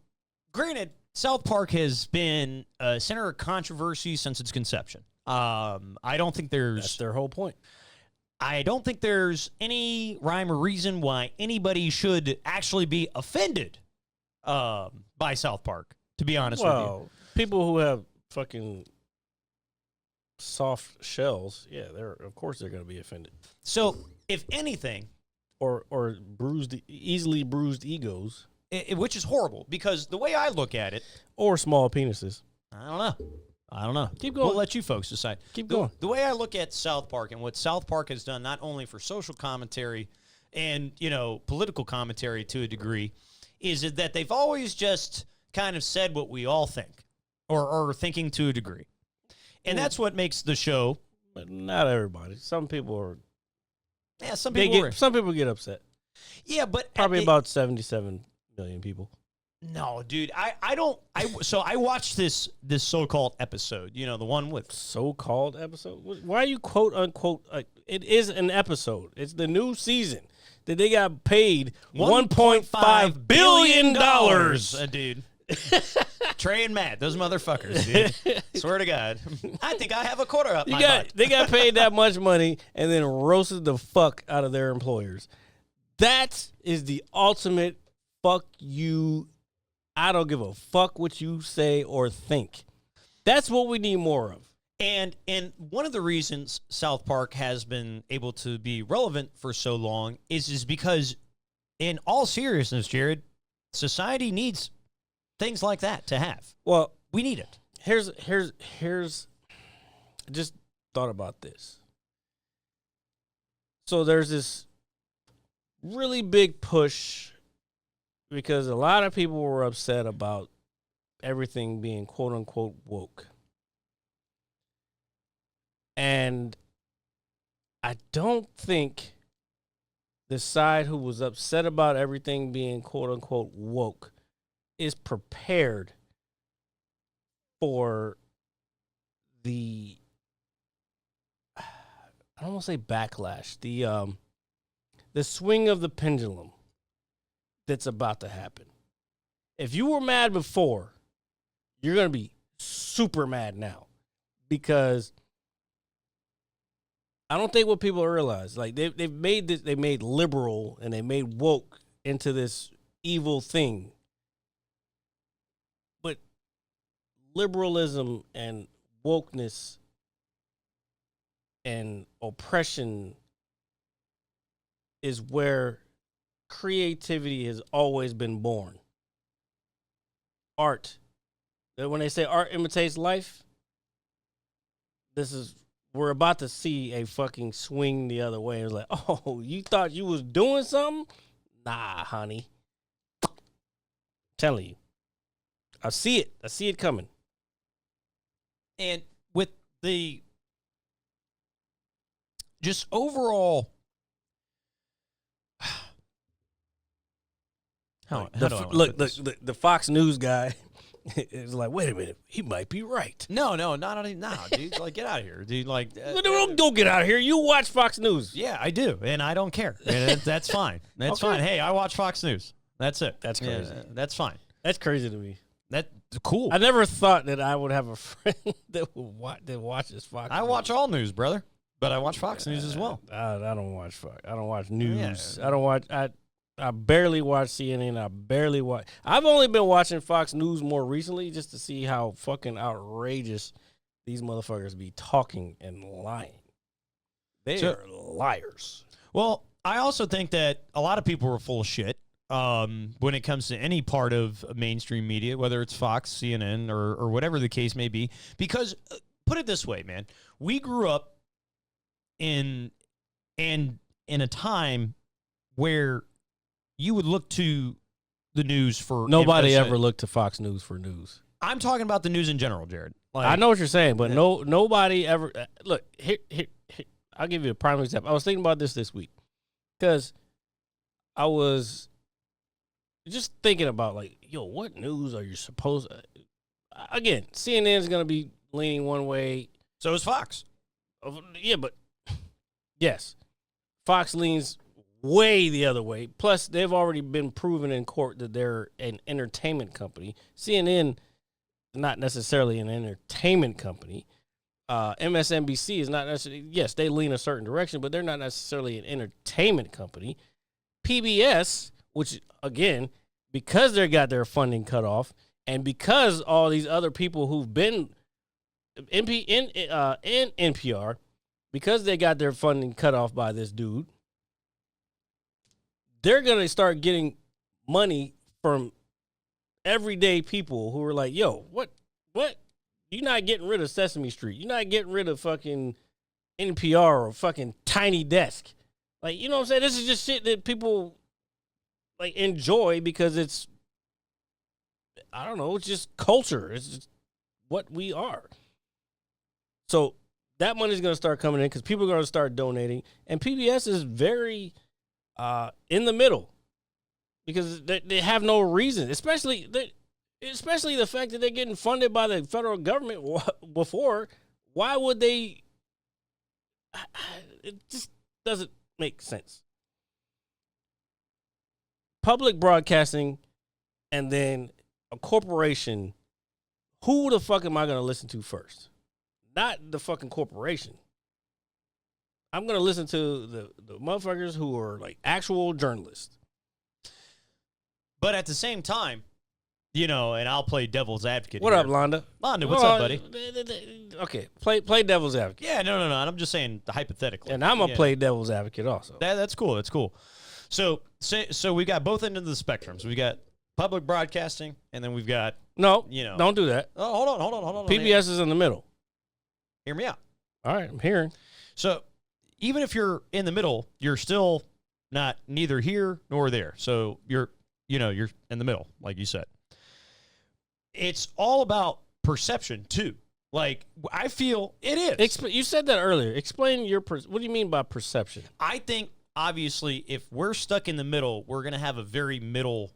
granted, South Park has been a center of controversy since its conception. I don't think That's their whole point. I don't think there's any rhyme or reason why anybody should actually be offended by South Park, to be honest with you. People who have fucking soft shells, of course they're going to be offended. So, if anything, or easily bruised egos, which is horrible because the way I look at it, or small penises. I don't know. Keep going. We'll let you folks decide. Keep going. The way I look at South Park and what South Park has done, not only for social commentary and political commentary to a degree, is that they've always just kind of said what we all think, or are thinking to a degree. And that's what makes the show. But not everybody. Some people are. Yeah, some people get upset. Yeah, but probably about 77 million people. No, dude, so I watched this so-called episode. The one with so-called episode. Why are you quote unquote? It is an episode. It's the new season. that they got paid $1.5 billion. Dude. Trey and Matt, those motherfuckers, dude. Swear to God. I think I have a quarter up my butt. They got paid that much money and then roasted the fuck out of their employers. That is the ultimate fuck you. I don't give a fuck what you say or think. That's what we need more of. And one of the reasons South Park has been able to be relevant for so long is because, in all seriousness, Jared, society needs things like that to have. Well, we need it. Here's I just thought about this. So there's this really big push because a lot of people were upset about everything being quote unquote woke. And I don't think the side who was upset about everything being quote unquote woke is prepared for the, I don't want to say backlash, the swing of the pendulum that's about to happen. If you were mad before, you're going to be super mad now, because I don't think what people realize, like they've made this, they made liberal and they made woke into this evil thing. But liberalism and wokeness and oppression is where creativity has always been born. Art. When they say art imitates life, we're about to see a fucking swing the other way. It's like, oh, you thought you was doing something? Nah, honey. I'm telling you. I see it. I see it coming. And with the just overall, the Fox News guy is like, wait a minute, he might be right. No, dude. Like, get out of here, dude. Like, don't get out of here. You watch Fox News. Yeah, I do, and I don't care. And that's fine. That's fine. Hey, I watch Fox News. That's it. That's crazy. Yeah, that's fine. That's crazy to me. That's cool. I never thought that I would have a friend that watches Fox. I watch all news, brother, but I watch Fox News as well. I don't watch Fox. I don't watch news. Yeah. I don't watch. I barely watch CNN. I've only been watching Fox News more recently just to see how fucking outrageous these motherfuckers be talking and lying. They are liars. Well, I also think that a lot of people are full of shit when it comes to any part of mainstream media, whether it's Fox, CNN, or whatever the case may be. Because, put it this way, man. We grew up in a time where you would look to the news for... Nobody ever looked to Fox News for news. I'm talking about the news in general, Jared. Like, I know what you're saying, but nobody ever... Look, here, I'll give you a prime example. I was thinking about this week because I was just thinking about, like, yo, what news are you supposed to... Again, CNN's going to be leaning one way. So is Fox. Yeah, but... Yes. Fox leans way the other way. Plus, they've already been proven in court that they're an entertainment company. CNN, not necessarily an entertainment company. MSNBC is not necessarily, yes, they lean a certain direction, but they're not necessarily an entertainment company. PBS, which, again, because they got their funding cut off, and because all these other people who've been in NPR, because they got their funding cut off by this dude, they're going to start getting money from everyday people who are like, yo, what? You're not getting rid of Sesame Street. You're not getting rid of fucking NPR or fucking Tiny Desk. Like, you know what I'm saying? This is just shit that people, like, enjoy because it's, I don't know, it's just culture. It's just what we are. So that money's going to start coming in because people are going to start donating. And PBS is very in the middle because they have no reason, especially the fact that they're getting funded by the federal government before. Why would they? It just doesn't make sense. public broadcasting and then a corporation, who the fuck am I going to listen to first? Not the fucking corporation. I'm going to listen to the motherfuckers who are like actual journalists. But at the same time, and I'll play devil's advocate. What here. up, Londa? Londa, what's up, buddy? Okay, play devil's advocate. Yeah, no. I'm just saying hypothetically. And I'm going to play devil's advocate also. That's cool. That's cool. So we got both ends of the spectrums. We got public broadcasting, and then we've got No, don't do that. Oh, hold on. PBS is in the middle. Hear me out. All right, I'm hearing. So even if you're in the middle, you're still not neither here nor there. So you're in the middle, like you said. It's all about perception too. Like I feel it is. You said that earlier. Explain what do you mean by perception? I think obviously if we're stuck in the middle, we're going to have a very middle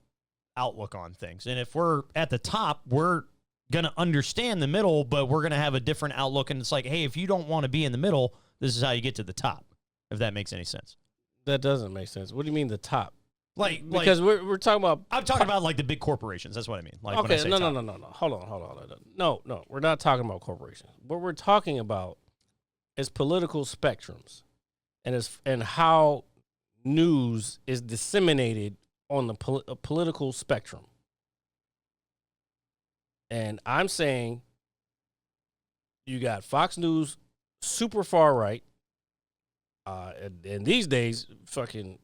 outlook on things. And if we're at the top, we're going to understand the middle, but we're going to have a different outlook. And it's like, hey, if you don't want to be in the middle, this is how you get to the top, if that makes any sense. That doesn't make sense. What do you mean the top? Because we're talking about... I'm talking about like the big corporations. That's what I mean. Like okay, when I say no. Hold on. No, we're not talking about corporations. What we're talking about is political spectrums and how news is disseminated on the political spectrum. And I'm saying you got Fox News super far right, and these days fucking...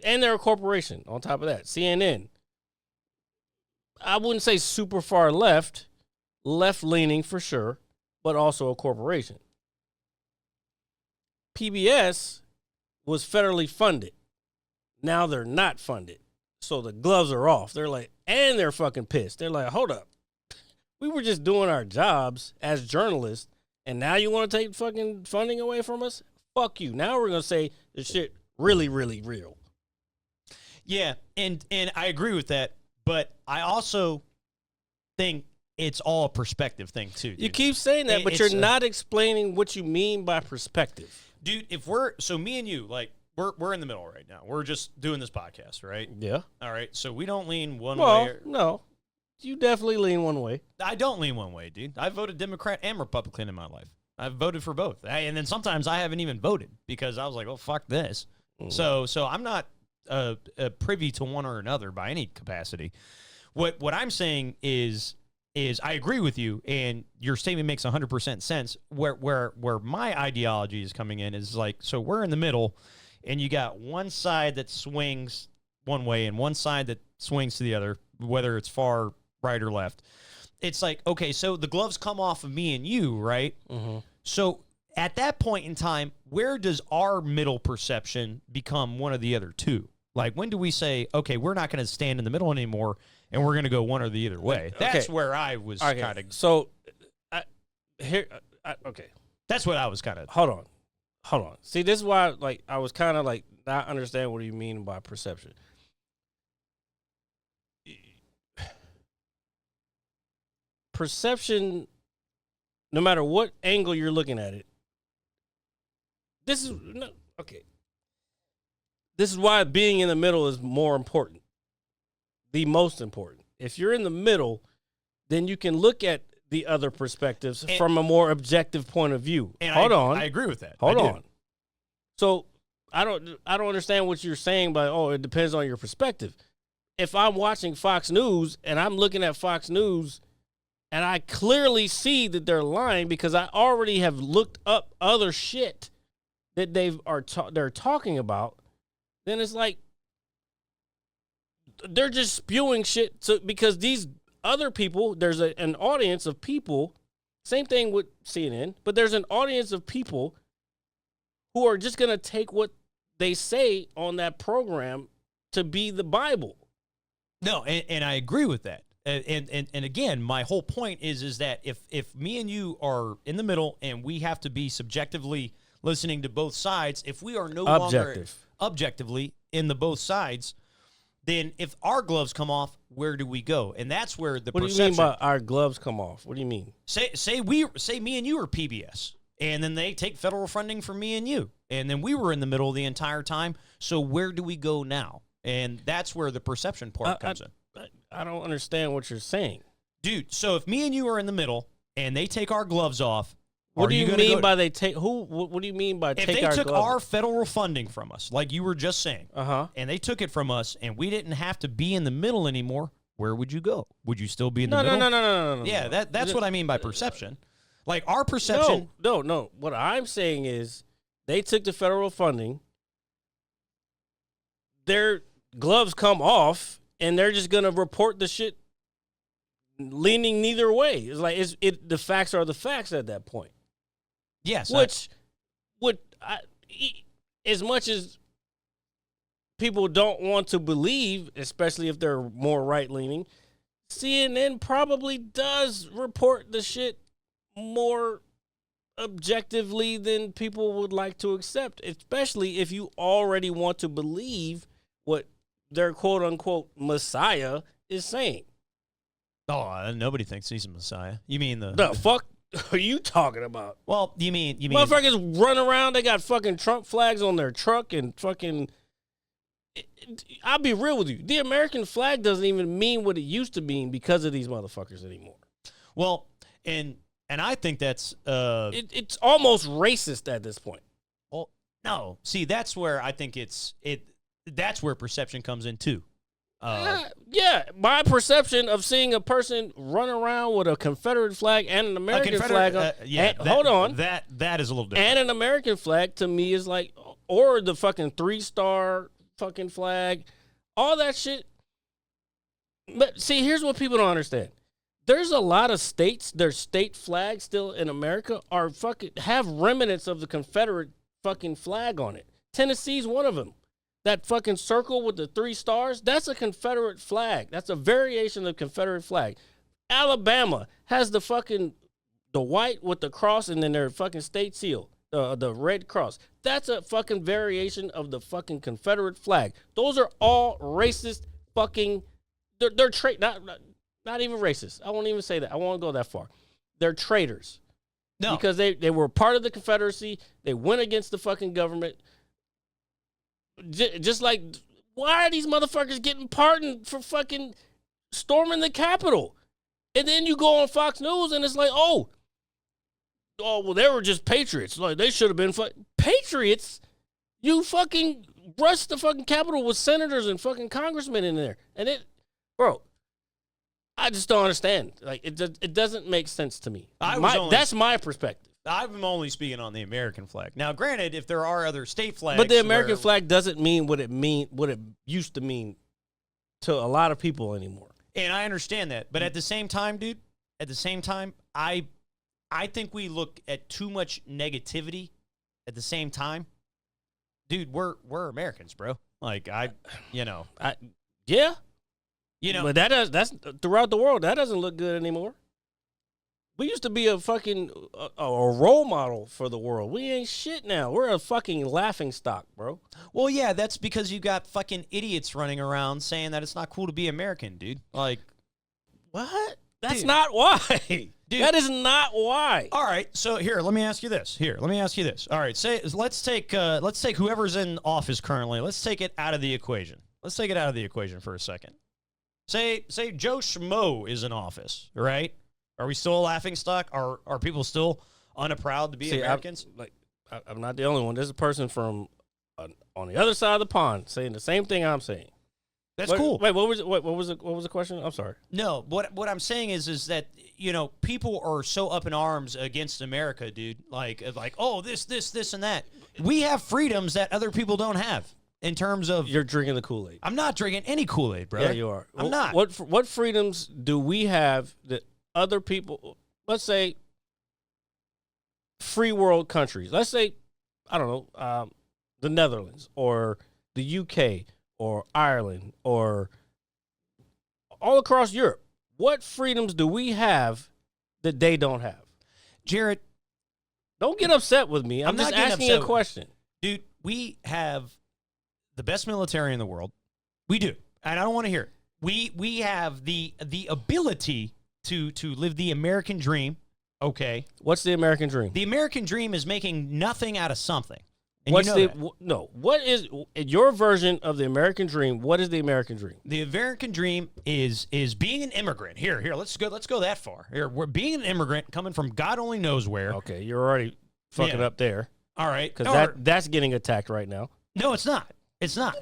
And they're a corporation on top of that. CNN. I wouldn't say super far left-leaning for sure, but also a corporation. PBS was federally funded. Now they're not funded. So the gloves are off. They're like, and they're fucking pissed. They're like, hold up. We were just doing our jobs as journalists, and now you want to take fucking funding away from us? Fuck you. Now we're going to say the shit really, really real. Yeah, and I agree with that, but I also think it's all a perspective thing too. Dude. You keep saying that, but you're not explaining what you mean by perspective. Dude, me and you, like we're in the middle right now. We're just doing this podcast, right? Yeah. All right, so we don't lean one way. way. No, you definitely lean one way. I don't lean one way, dude. I voted Democrat and Republican in my life. I've voted for both, and then sometimes I haven't even voted because I was like, "Oh, fuck this." So I'm not privy to one or another by any capacity. What I'm saying is I agree with you, and your statement makes 100% sense. Where my ideology is coming in is like, so we're in the middle, and you got one side that swings one way and one side that swings to the other, whether it's far right or left. It's like, okay, so the gloves come off of me and you, right? Mm-hmm. So at that point in time, where does our middle perception become one of the other two? Like, when do we say, okay, we're not going to stand in the middle anymore, and we're going to go one or the other way? That's where I was kind of... So, okay. That's what I was kind of... Hold on. See, this is why, like, I was kind of, like, not understand what you mean by perception. Perception, no matter what angle you're looking at it, this is why being in the middle is more important, the most important. If you're in the middle, then you can look at the other perspectives from a more objective point of view. Hold on. I agree with that. Hold on. So I don't understand what you're saying by, it depends on your perspective. If I'm watching Fox News and I'm looking at Fox News and I clearly see that they're lying because I already have looked up other shit that they're talking about, then it's like they're just spewing shit. So because these other people, there's an audience of people, same thing with CNN, but there's an audience of people who are just going to take what they say on that program to be the Bible. No, and I agree with that. And again, my whole point is that if me and you are in the middle and we have to be subjectively listening to both sides, if we are no longer objectively in the both sides, then if our gloves come off, where do we go? And that's where the What do you mean by our gloves come off? What do you mean? Say me and you are PBS, And then they take federal funding from me and you. And then we were in the middle the entire time. So where do we go now? And that's where the perception part comes in. I don't understand what you're saying. Dude, so if me and you are in the middle and they take our gloves off, what do you mean by they take who? What do you mean by take our gloves? If they took our federal funding from us, like you were just saying, and they took it from us, and we didn't have to be in the middle anymore, where would you go? Would you still be in the middle? No. Yeah, that's what I mean by perception. Like our perception. No. What I'm saying is they took the federal funding. Their gloves come off, and they're just gonna report the shit, leaning neither way. It's like the facts are the facts at that point. Yes, as much as people don't want to believe, especially if they're more right-leaning, CNN probably does report the shit more objectively than people would like to accept, especially if you already want to believe what their quote-unquote messiah is saying. Oh, nobody thinks he's a messiah. You mean the fuck are you talking about? Well, you mean motherfuckers run around, they got fucking Trump flags on their truck and fucking I'll be real with you. The American flag doesn't even mean what it used to mean because of these motherfuckers anymore. Well, and I think that's it's almost racist at this point. Well, no. See, that's where I think that's where perception comes in too. Yeah, my perception of seeing a person run around with a Confederate flag and an American flag on, hold on. That is a little different. And an American flag to me is like, or the fucking 3-star fucking flag, all that shit. But see, here's what people don't understand. There's a lot of states, their state flags still in America are fucking have remnants of the Confederate fucking flag on it. Tennessee's one of them. That fucking circle with the 3 stars, that's a Confederate flag. That's a variation of the Confederate flag. Alabama has the white with the cross and then their fucking state seal, the red cross. That's a fucking variation of the fucking Confederate flag. Those are all racist fucking, they're not even racist. I won't even say that. I won't go that far. They're traitors. No. Because they were part of the Confederacy. They went against the fucking government. Just like, why are these motherfuckers getting pardoned for fucking storming the Capitol? And then you go on Fox News and it's like, oh, well, they were just patriots. Like, they should have been patriots. You fucking rushed the fucking Capitol with senators and fucking congressmen in there. And bro, I just don't understand. Like, it doesn't make sense to me. That's my perspective. I'm only speaking on the American flag. Now, granted, if there are other state flags, but the American flag doesn't mean what it used to mean to a lot of people anymore. And I understand that, but at the same time, dude, I think we look at too much negativity. At the same time, dude, we're Americans, bro. Like yeah, but that's throughout the world. That doesn't look good anymore. We used to be a fucking a role model for the world. We ain't shit now. We're a fucking laughing stock, bro. Well, yeah, that's because you got fucking idiots running around saying that it's not cool to be American, dude. Like, what? That's not why. Dude, that is not why. All right, so here, let me ask you this. All right, let's take whoever's in office currently. Let's take it out of the equation. Let's take it out of the equation for a second. Say Joe Schmo is in office, right? Are we still a laughingstock? Are people still unproud to be Americans? I'm not the only one. There's a person from on the other side of the pond saying the same thing I'm saying. That's cool. Wait, what was the question? I'm sorry. No, what I'm saying is that people are so up in arms against America, dude. Like oh this and that. We have freedoms that other people don't have. In terms of you're drinking the Kool-Aid. I'm not drinking any Kool-Aid, bro. Yeah, you are. I'm not. What freedoms do we have that other people, let's say, free world countries, let's say, I don't know, the Netherlands or the UK or Ireland or all across Europe, what freedoms do we have that they don't have? Jared, don't get upset with me. I'm just asking a question. Dude, we have the best military in the world. We do. And I don't want to hear it. We have the ability to live the American dream. Okay. What's the American dream? The American dream is making nothing out of something. And What's you know that. what is your version of the American dream? What is the American dream? The American dream is being an immigrant. Here, let's go that far. Here, we're being an immigrant coming from God only knows where. Okay, you're already fucking up there. All right. Because that's getting attacked right now. No, it's not. It's not.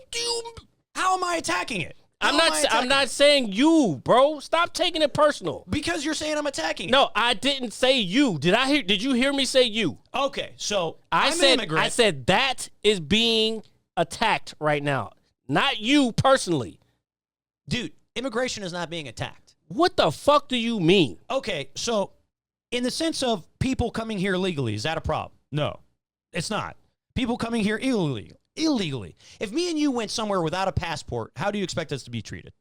How am I attacking it? I'm not saying you, bro. Stop taking it personal. Because you're saying I'm attacking it. No, I didn't say you. Did you hear me say you? Okay, so I'm an said immigrant. I said that is being attacked right now. Not you personally. Dude, immigration is not being attacked. What the fuck do you mean? Okay, so in the sense of people coming here legally, is that a problem? No, it's not. People coming here illegally. If me and you went somewhere without a passport, how do you expect us to be treated?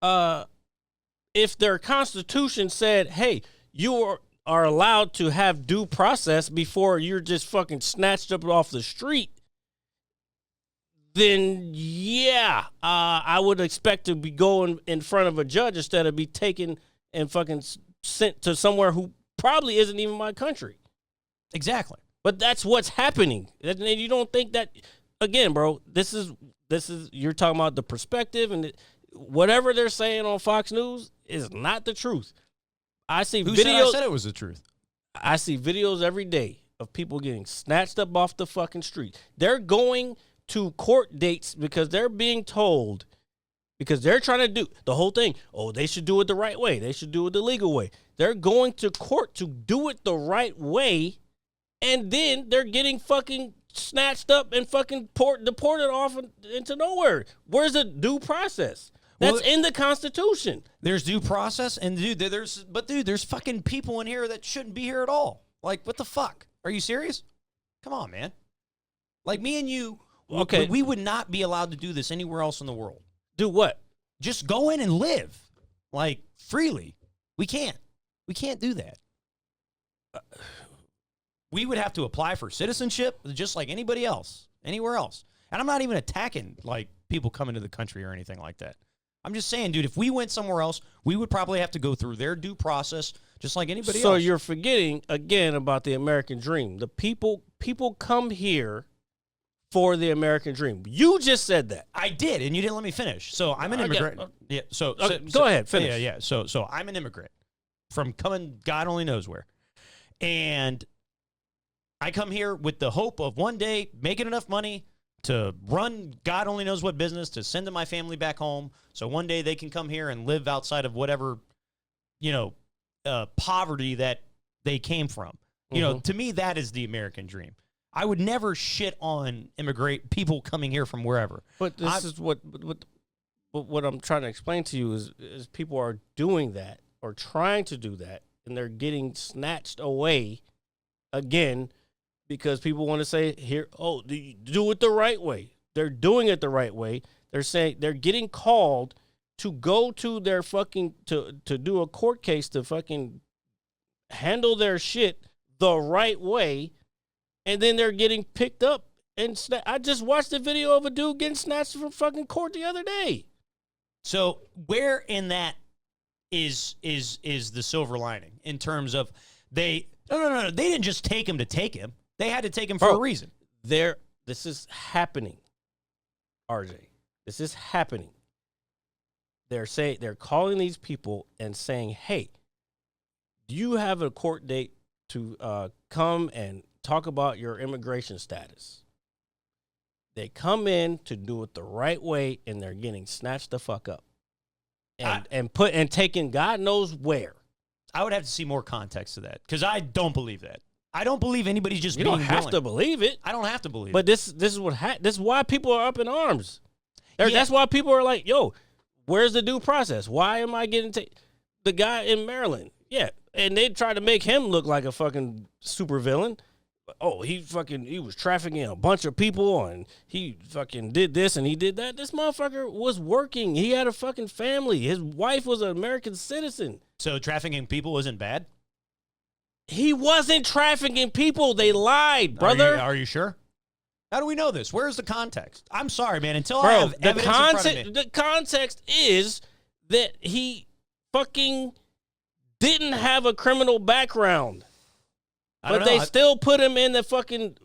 If their constitution said, hey, you are allowed to have due process before you're just fucking snatched up off the street, then yeah, I would expect to be going in front of a judge instead of be taken and fucking sent to somewhere who probably isn't even my country. Exactly. But that's what's happening. And you don't think that, again, bro, this is you're talking about the perspective, and whatever they're saying on Fox News is not the truth. I see Who videos. said it was the truth? I see videos every day of people getting snatched up off the fucking street. They're going to court dates because they're being told, because they're trying to do the whole thing. Oh, they should do it the right way. They should do it the legal way. They're going to court to do it the right way. And then they're getting fucking snatched up and fucking deported off into nowhere. Where's the due process? That's in the Constitution. There's due process, and dude, there's fucking people in here that shouldn't be here at all. Like, what the fuck? Are you serious? Come on, man. Like, me and you, okay, we would not be allowed to do this anywhere else in the world. Do what? Just go in and live, like, freely. We can't do that. We would have to apply for citizenship just like anybody else, anywhere else. And I'm not even attacking, like, people coming to the country or anything like that. I'm just saying, dude, if we went somewhere else, we would probably have to go through their due process just like anybody else. So you're forgetting, again, about the American dream. The people come here for the American dream. You just said that. I did, and you didn't let me finish. So I'm an immigrant. Yeah. So go ahead, finish. Yeah. So I'm an immigrant from coming God only knows where. And I come here with the hope of one day making enough money to run God only knows what business, to send to my family back home, so one day they can come here and live outside of whatever, poverty that they came from. You know, to me, that is the American dream. I would never shit on people coming here from wherever. But this is what I'm trying to explain to you is people are doing that or trying to do that, and they're getting snatched away again. Because people want to say here, oh, do it the right way. They're doing it the right way. They're saying they're getting called to go to their fucking to do a court case to fucking handle their shit the right way, and then they're getting picked up and I just watched a video of a dude getting snatched from fucking court the other day. So where in that is the silver lining in terms of no, they didn't just take him to take him. They had to take him for a reason. This is happening, RJ. This is happening. They're calling these people and saying, "Hey, do you have a court date to come and talk about your immigration status?" They come in to do it the right way, and they're getting snatched the fuck up, and taken God knows where. I would have to see more context to that because I don't believe that. I don't believe anybody's just you being don't have willing. to believe it. I don't have to believe but it. This is why people are up in arms. That's why people are like, yo, where's the due process? Why am I getting the guy in Maryland? Yeah, and they try to make him look like a fucking supervillain. Oh, he was trafficking a bunch of people and he fucking did this and he did that. This motherfucker was working. He had a fucking family. His wife was an American citizen. So trafficking people isn't bad? He wasn't trafficking people. They lied, brother. Are you sure? How do we know this? Where's the context? I'm sorry, man. Until I have evidence in front of me. The context is that he fucking didn't have a criminal background. But they I- still put him in the fucking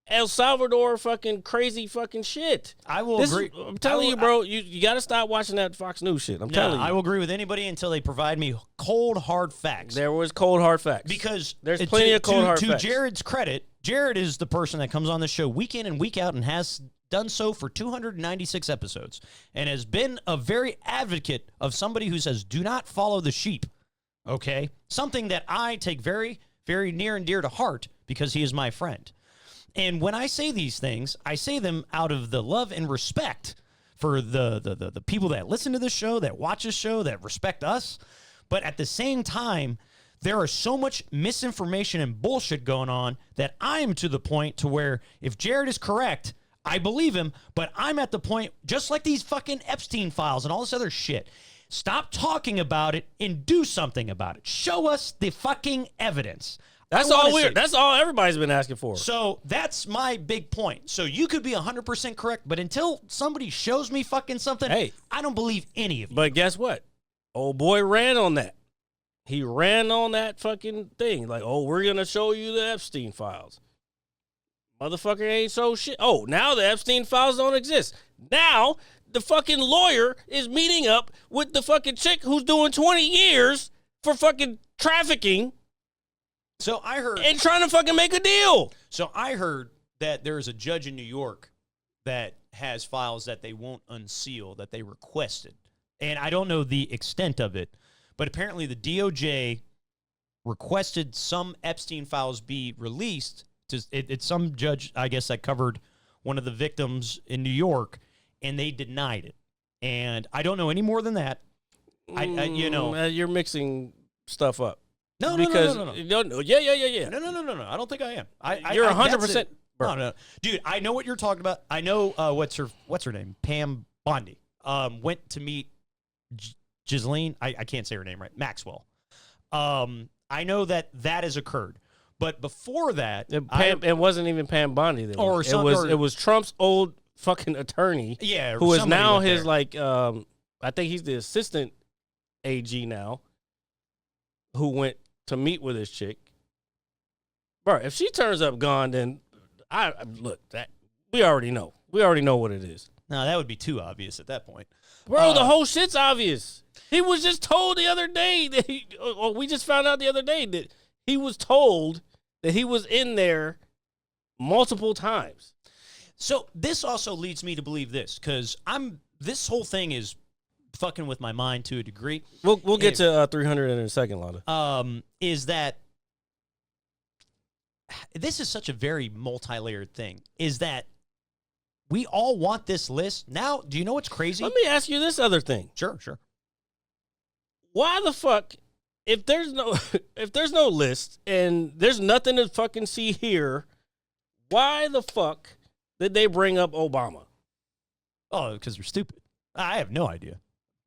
El Salvador fucking crazy fucking shit. I will agree. I'm telling you, bro, you got to stop watching that Fox News shit. I'm telling you. I will agree with anybody until they provide me cold, hard facts. There was cold, hard facts. Because there's plenty of cold, hard facts. To Jared's credit, Jared is the person that comes on the show week in and week out and has done so for 296 episodes and has been a very advocate of somebody who says, do not follow the sheep, okay? Something that I take very, very near and dear to heart because he is my friend. And when I say these things, I say them out of the love and respect for the people that listen to this show, that watch this show, that respect us. But at the same time, there is so much misinformation and bullshit going on that I'm to the point to where if Jared is correct, I believe him, but I'm at the point, just like these fucking Epstein files and all this other shit. Stop talking about it and do something about it. Show us the fucking evidence. That's all weird. That's all everybody's been asking for. So that's my big point. So you could be 100% correct, but until somebody shows me fucking something, hey, I don't believe any of you. But guess what? Old boy ran on that. He ran on that fucking thing. Like, oh, we're going to show you the Epstein files. Motherfucker ain't so shit. Oh, now the Epstein files don't exist. Now the fucking lawyer is meeting up with the fucking chick who's doing 20 years for fucking trafficking. So I heard, and trying to fucking make a deal. So I heard that there is a judge in New York that has files that they won't unseal that they requested. And I don't know the extent of it, but apparently the DOJ requested some Epstein files be released. It's some judge, I guess, that covered one of the victims in New York, and they denied it. And I don't know any more than that. You're mixing stuff up. No. Yeah. No. I don't think I am. You're 100%. No. Dude, I know what you're talking about. I know what's her name? Pam Bondi. Went to meet Ghislaine. I can't say her name right. Maxwell. I know that has occurred. But before that, it wasn't even Pam Bondi. It was Trump's old fucking attorney. Yeah, who is now his I think he's the assistant AG now. Who went to meet with this chick, bro? If she turns up gone, then we already know. We already know what it is. No, that would be too obvious at that point, bro. The whole shit's obvious. He was just told the other day that we just found out the other day that he was told that he was in there multiple times. So this also leads me to believe this because this whole thing is fucking with my mind to a degree. We'll get to 300 in a second, Lana. Is that this is such a very multi-layered thing, is that we all want this list. Now, do you know what's crazy? Let me ask you this other thing. Sure. Why the fuck, if there's no list and there's nothing to fucking see here, why the fuck did they bring up Obama? Oh, because they're stupid. I have no idea.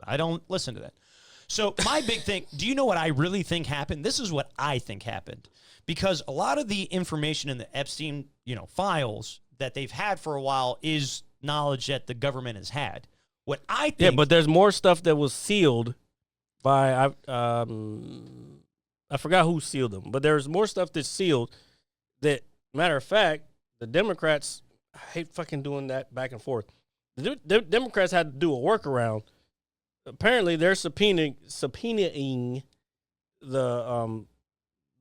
I don't listen to that. So my big thing, do you know what I really think happened? This is what I think happened. Because a lot of the information in the Epstein, files that they've had for a while is knowledge that the government has had. What I think... Yeah, but there's more stuff that was sealed by... I forgot who sealed them, but there's more stuff that's sealed that, matter of fact, the Democrats... I hate fucking doing that back and forth. The Democrats had to do a workaround. Apparently, they're subpoenaing the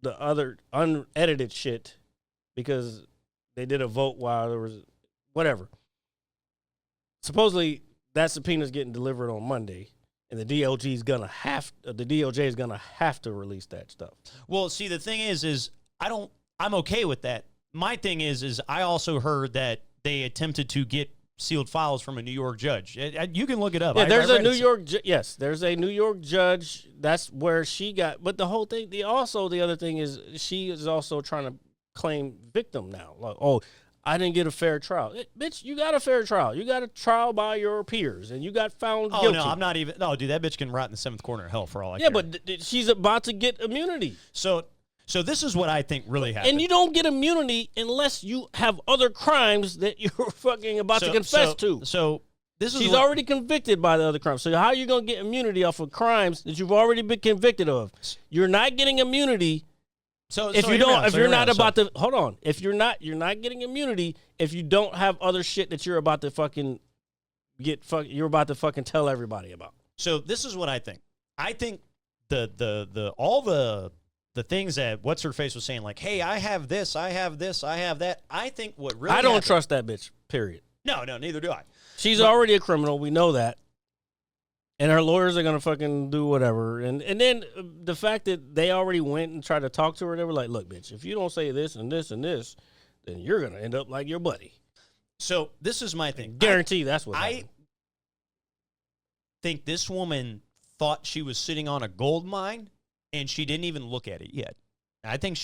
other unedited shit because they did a vote while there was whatever. Supposedly, that subpoena's getting delivered on Monday, and the DOJ is gonna have to release that stuff. Well, see, the thing is I'm okay with that. My thing is I also heard that they attempted to get sealed files from a New York judge. You can look it up. Yeah, there's a New York judge. That's where she got. But the whole thing, the other thing is she is also trying to claim victim now. Like, oh, I didn't get a fair trial. Bitch, you got a fair trial. You got a trial by your peers, and you got found guilty. Oh, no, I'm not even. No, dude, that bitch can rot in the seventh corner of hell for all I care. Yeah, but she's about to get immunity. So this is what I think really happened. And you don't get immunity unless you have other crimes that you're fucking about to confess to. So She's already convicted by the other crimes. So how are you going to get immunity off of crimes that you've already been convicted of? You're not getting immunity. If you're not getting immunity if you don't have other shit that you're about to fucking tell everybody about. So this is what I think. I think all the things that what's her face was saying, like, hey, I have this, I have this, I have that. I think what really I don't trust that bitch. Period. No, neither do I. She's already a criminal. We know that. And her lawyers are going to fucking do whatever. And then the fact that they already went and tried to talk to her, they were like, look, bitch, if you don't say this and this and this, then you're going to end up like your buddy. So this is my thing. Guarantee that's what happened. I think this woman thought she was sitting on a gold mine, and she didn't even look at it yet. I think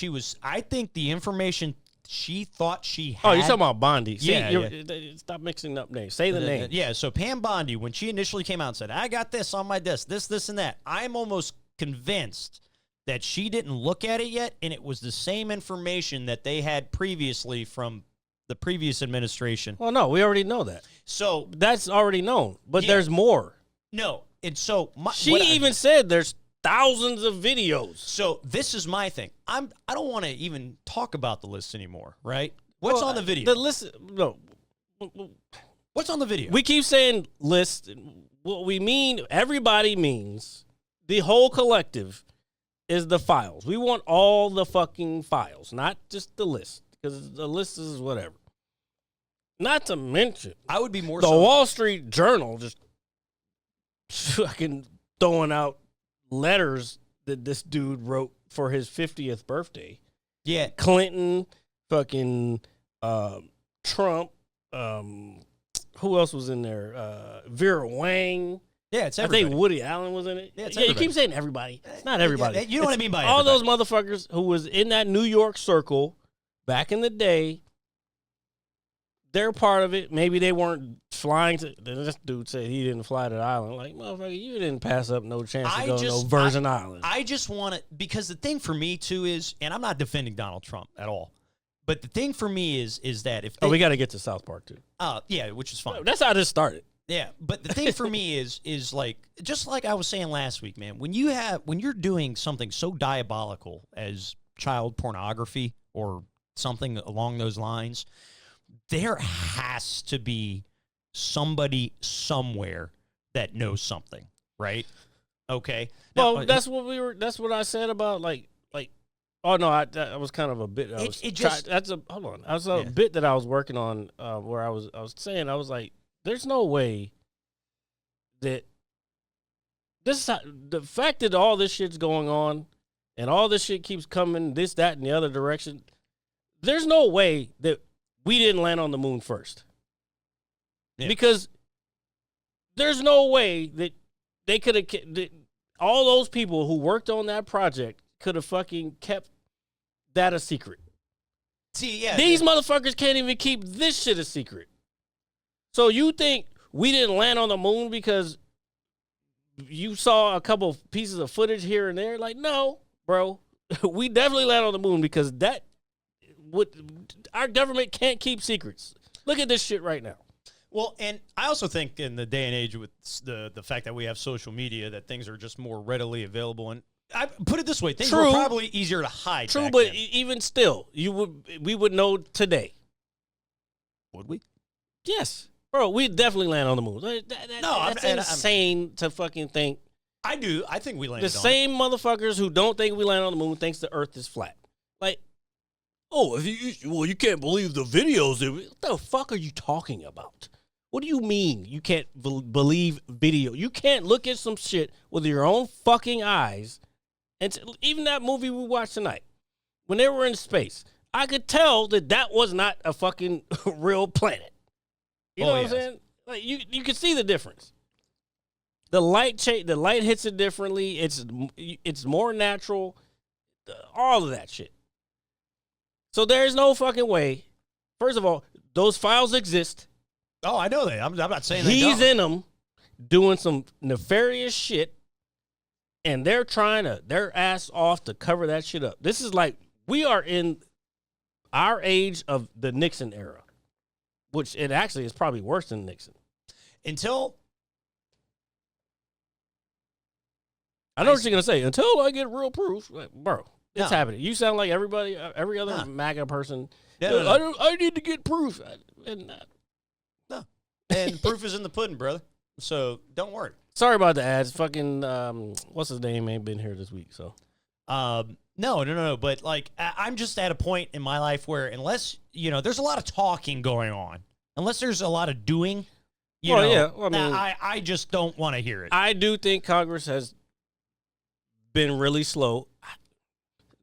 the information she thought she had. Oh, you're talking about Bondi. See, yeah. Stop mixing up names. Say the name. Yeah, so Pam Bondi, when she initially came out and said, I got this on my desk, this, and that, I'm almost convinced that she didn't look at it yet, and it was the same information that they had previously from the previous administration. Well, no, we already know that. So that's already known, but yeah, there's more. No, and so she even said there's thousands of videos. So this is my thing. I don't want to even talk about the list anymore, right? What's on the video? The list, no. What's on the video? We keep saying list. What we mean, everybody means the whole collective is the files. We want all the fucking files, not just the list, because the list is whatever. Not to mention, I would be more the Wall Street Journal just fucking throwing out letters that this dude wrote for his 50th birthday. Yeah. Clinton, fucking Trump, who else was in there? Vera Wang. Yeah, it's everybody. I think Woody Allen was in it. Yeah, it's you keep saying everybody. It's not everybody. You know what I mean by all everybody. those motherfuckers who was in that New York circle back in the day. They're part of it. Maybe they weren't flying to. This dude said he didn't fly to the island. Like, motherfucker, you didn't pass up no chance to go to no Virgin Island. I just want to, because the thing for me too is, and I'm not defending Donald Trump at all, but the thing for me is that if we got to get to South Park too. Yeah, which is fine. That's how this started. Yeah, but the thing for me is like, just like I was saying last week, man. When you're doing something so diabolical as child pornography or something along those lines, there has to be somebody somewhere that knows something, right? Okay. Now, Well, that's what I said about like. Oh no, I was kind of a bit. Hold on. That's a bit that I was working on where I was saying I was like, there's no way that the fact that all this shit's going on and all this shit keeps coming this, that, and the other direction. There's no way that we didn't land on the moon first. Yeah. Because there's no way that they could have, all those people who worked on that project could have fucking kept that a secret. See, yeah. These motherfuckers can't even keep this shit a secret. So you think we didn't land on the moon because you saw a couple pieces of footage here and there? Like, no, bro. We definitely land on the moon because our government can't keep secrets. Look at this shit right now. Well, and I also think in the day and age with the fact that we have social media, that things are just more readily available. And I put it this way, things were probably easier to hide. True, but even still, we would know today. Would we? Yes. Bro, we definitely land on the moon. That's insane to fucking think. I do. I think we landed on it. The same motherfuckers who don't think we land on the moon thinks the earth is flat. Like, oh, you can't believe the videos. What the fuck are you talking about? What do you mean you can't believe video? You can't look at some shit with your own fucking eyes. And even that movie we watched tonight, when they were in space, I could tell that was not a fucking real planet. You know what I'm saying? Like you can see the difference. The light hits it differently. It's more natural. All of that shit. So there's no fucking way. First of all, those files exist. Oh, I know that. I'm not saying they don't. He's in them doing some nefarious shit, and they're trying their ass off to cover that shit up. This is like, we are in our age of the Nixon era, which it actually is probably worse than Nixon. until I know what you're gonna say. Until I get real proof, like, bro, it's No. happening. You sound like everybody, every other Nah. MAGA person. No. I need to get proof. And proof is in the pudding, brother. So don't worry. Sorry about the ads. Fucking what's his name ain't been here this week. So No. But like, I'm just at a point in my life where unless there's a lot of talking going on, unless there's a lot of doing, I just don't want to hear it. I do think Congress has been really slow.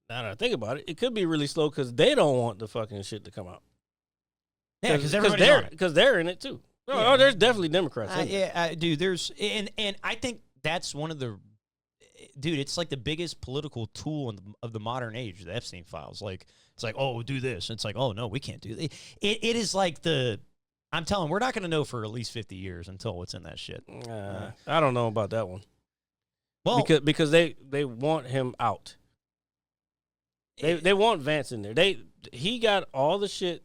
Now that I think about it, it could be really slow because they don't want the fucking shit to come out. Yeah, because everybody's on it. Because they're in it too. Yeah. There's definitely Democrats. In Yeah, dude. There's and I think that's one of the It's like the biggest political tool of the modern age. The Epstein files. Like it's like, oh, do this. And it's like, oh no, we can't do that. It is like I'm telling, we're not going to know for at least 50 years until what's in that shit. I don't know about that one. Well, because they want him out. They want Vance in there. He got all the shit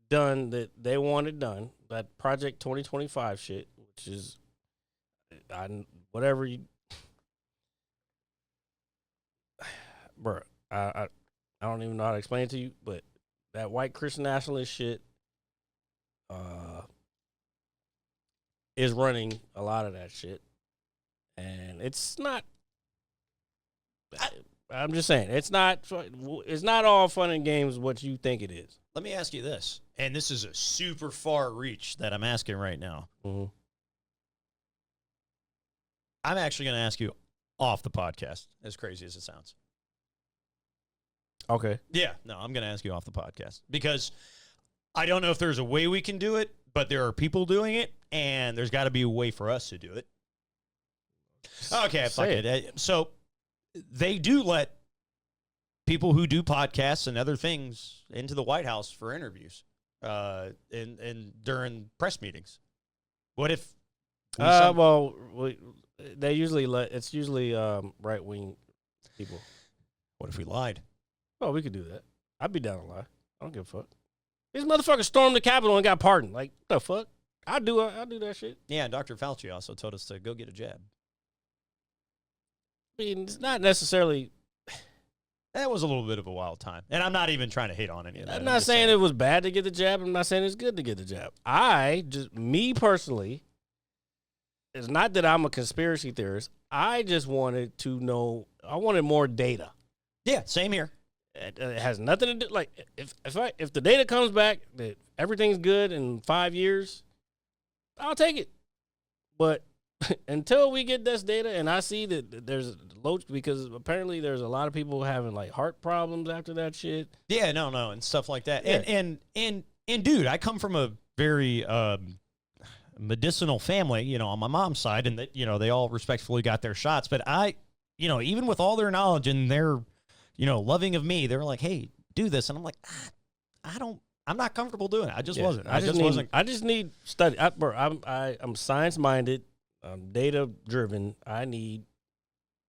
done that they wanted done. That Project 2025 shit, which is whatever you, bro. I don't even know how to explain it to you, but that white Christian nationalist shit is running a lot of that shit, and it's not. I'm just saying it's not all fun and games what you think it is. let me ask you this, and this is a super far reach that I'm asking right now. Mm-hmm. I'm actually going to ask you off the podcast, as crazy as it sounds. Okay. Yeah, no, I'm going to ask you off the podcast because I don't know if there's a way we can do it, but there are people doing it, and there's got to be a way for us to do it. Okay, fuck it. So they do let people who do podcasts and other things into the White House for interviews and during press meetings. What if? They usually it's usually right wing people. What if we lied? Oh, we could do that. I'd be down to lie. I don't give a fuck. These motherfuckers stormed the Capitol and got pardoned. Like, what the fuck? I'll do that shit. Yeah, and Dr. Fauci also told us to go get a jab. I mean, it's not necessarily. That was a little bit of a wild time. And I'm not even trying to hate on any of that. I'm not saying it was bad to get the jab. I'm not saying it's good to get the jab. Me personally, it's not that I'm a conspiracy theorist. I just wanted to know. I wanted more data. Yeah, same here. It has nothing to do. Like, if the data comes back that everything's good in 5 years, I'll take it. But until we get this data, and I see that there's low, because apparently there's a lot of people having like heart problems after that shit. Yeah, no, and stuff like that. Yeah. And dude, I come from a very medicinal family, on my mom's side, and that they all respectfully got their shots. But I, even with all their knowledge and their loving of me, they were like, "Hey, do this," and I'm like, I'm not comfortable doing it. I just wasn't. I just need study. I'm science minded. I'm data driven. I need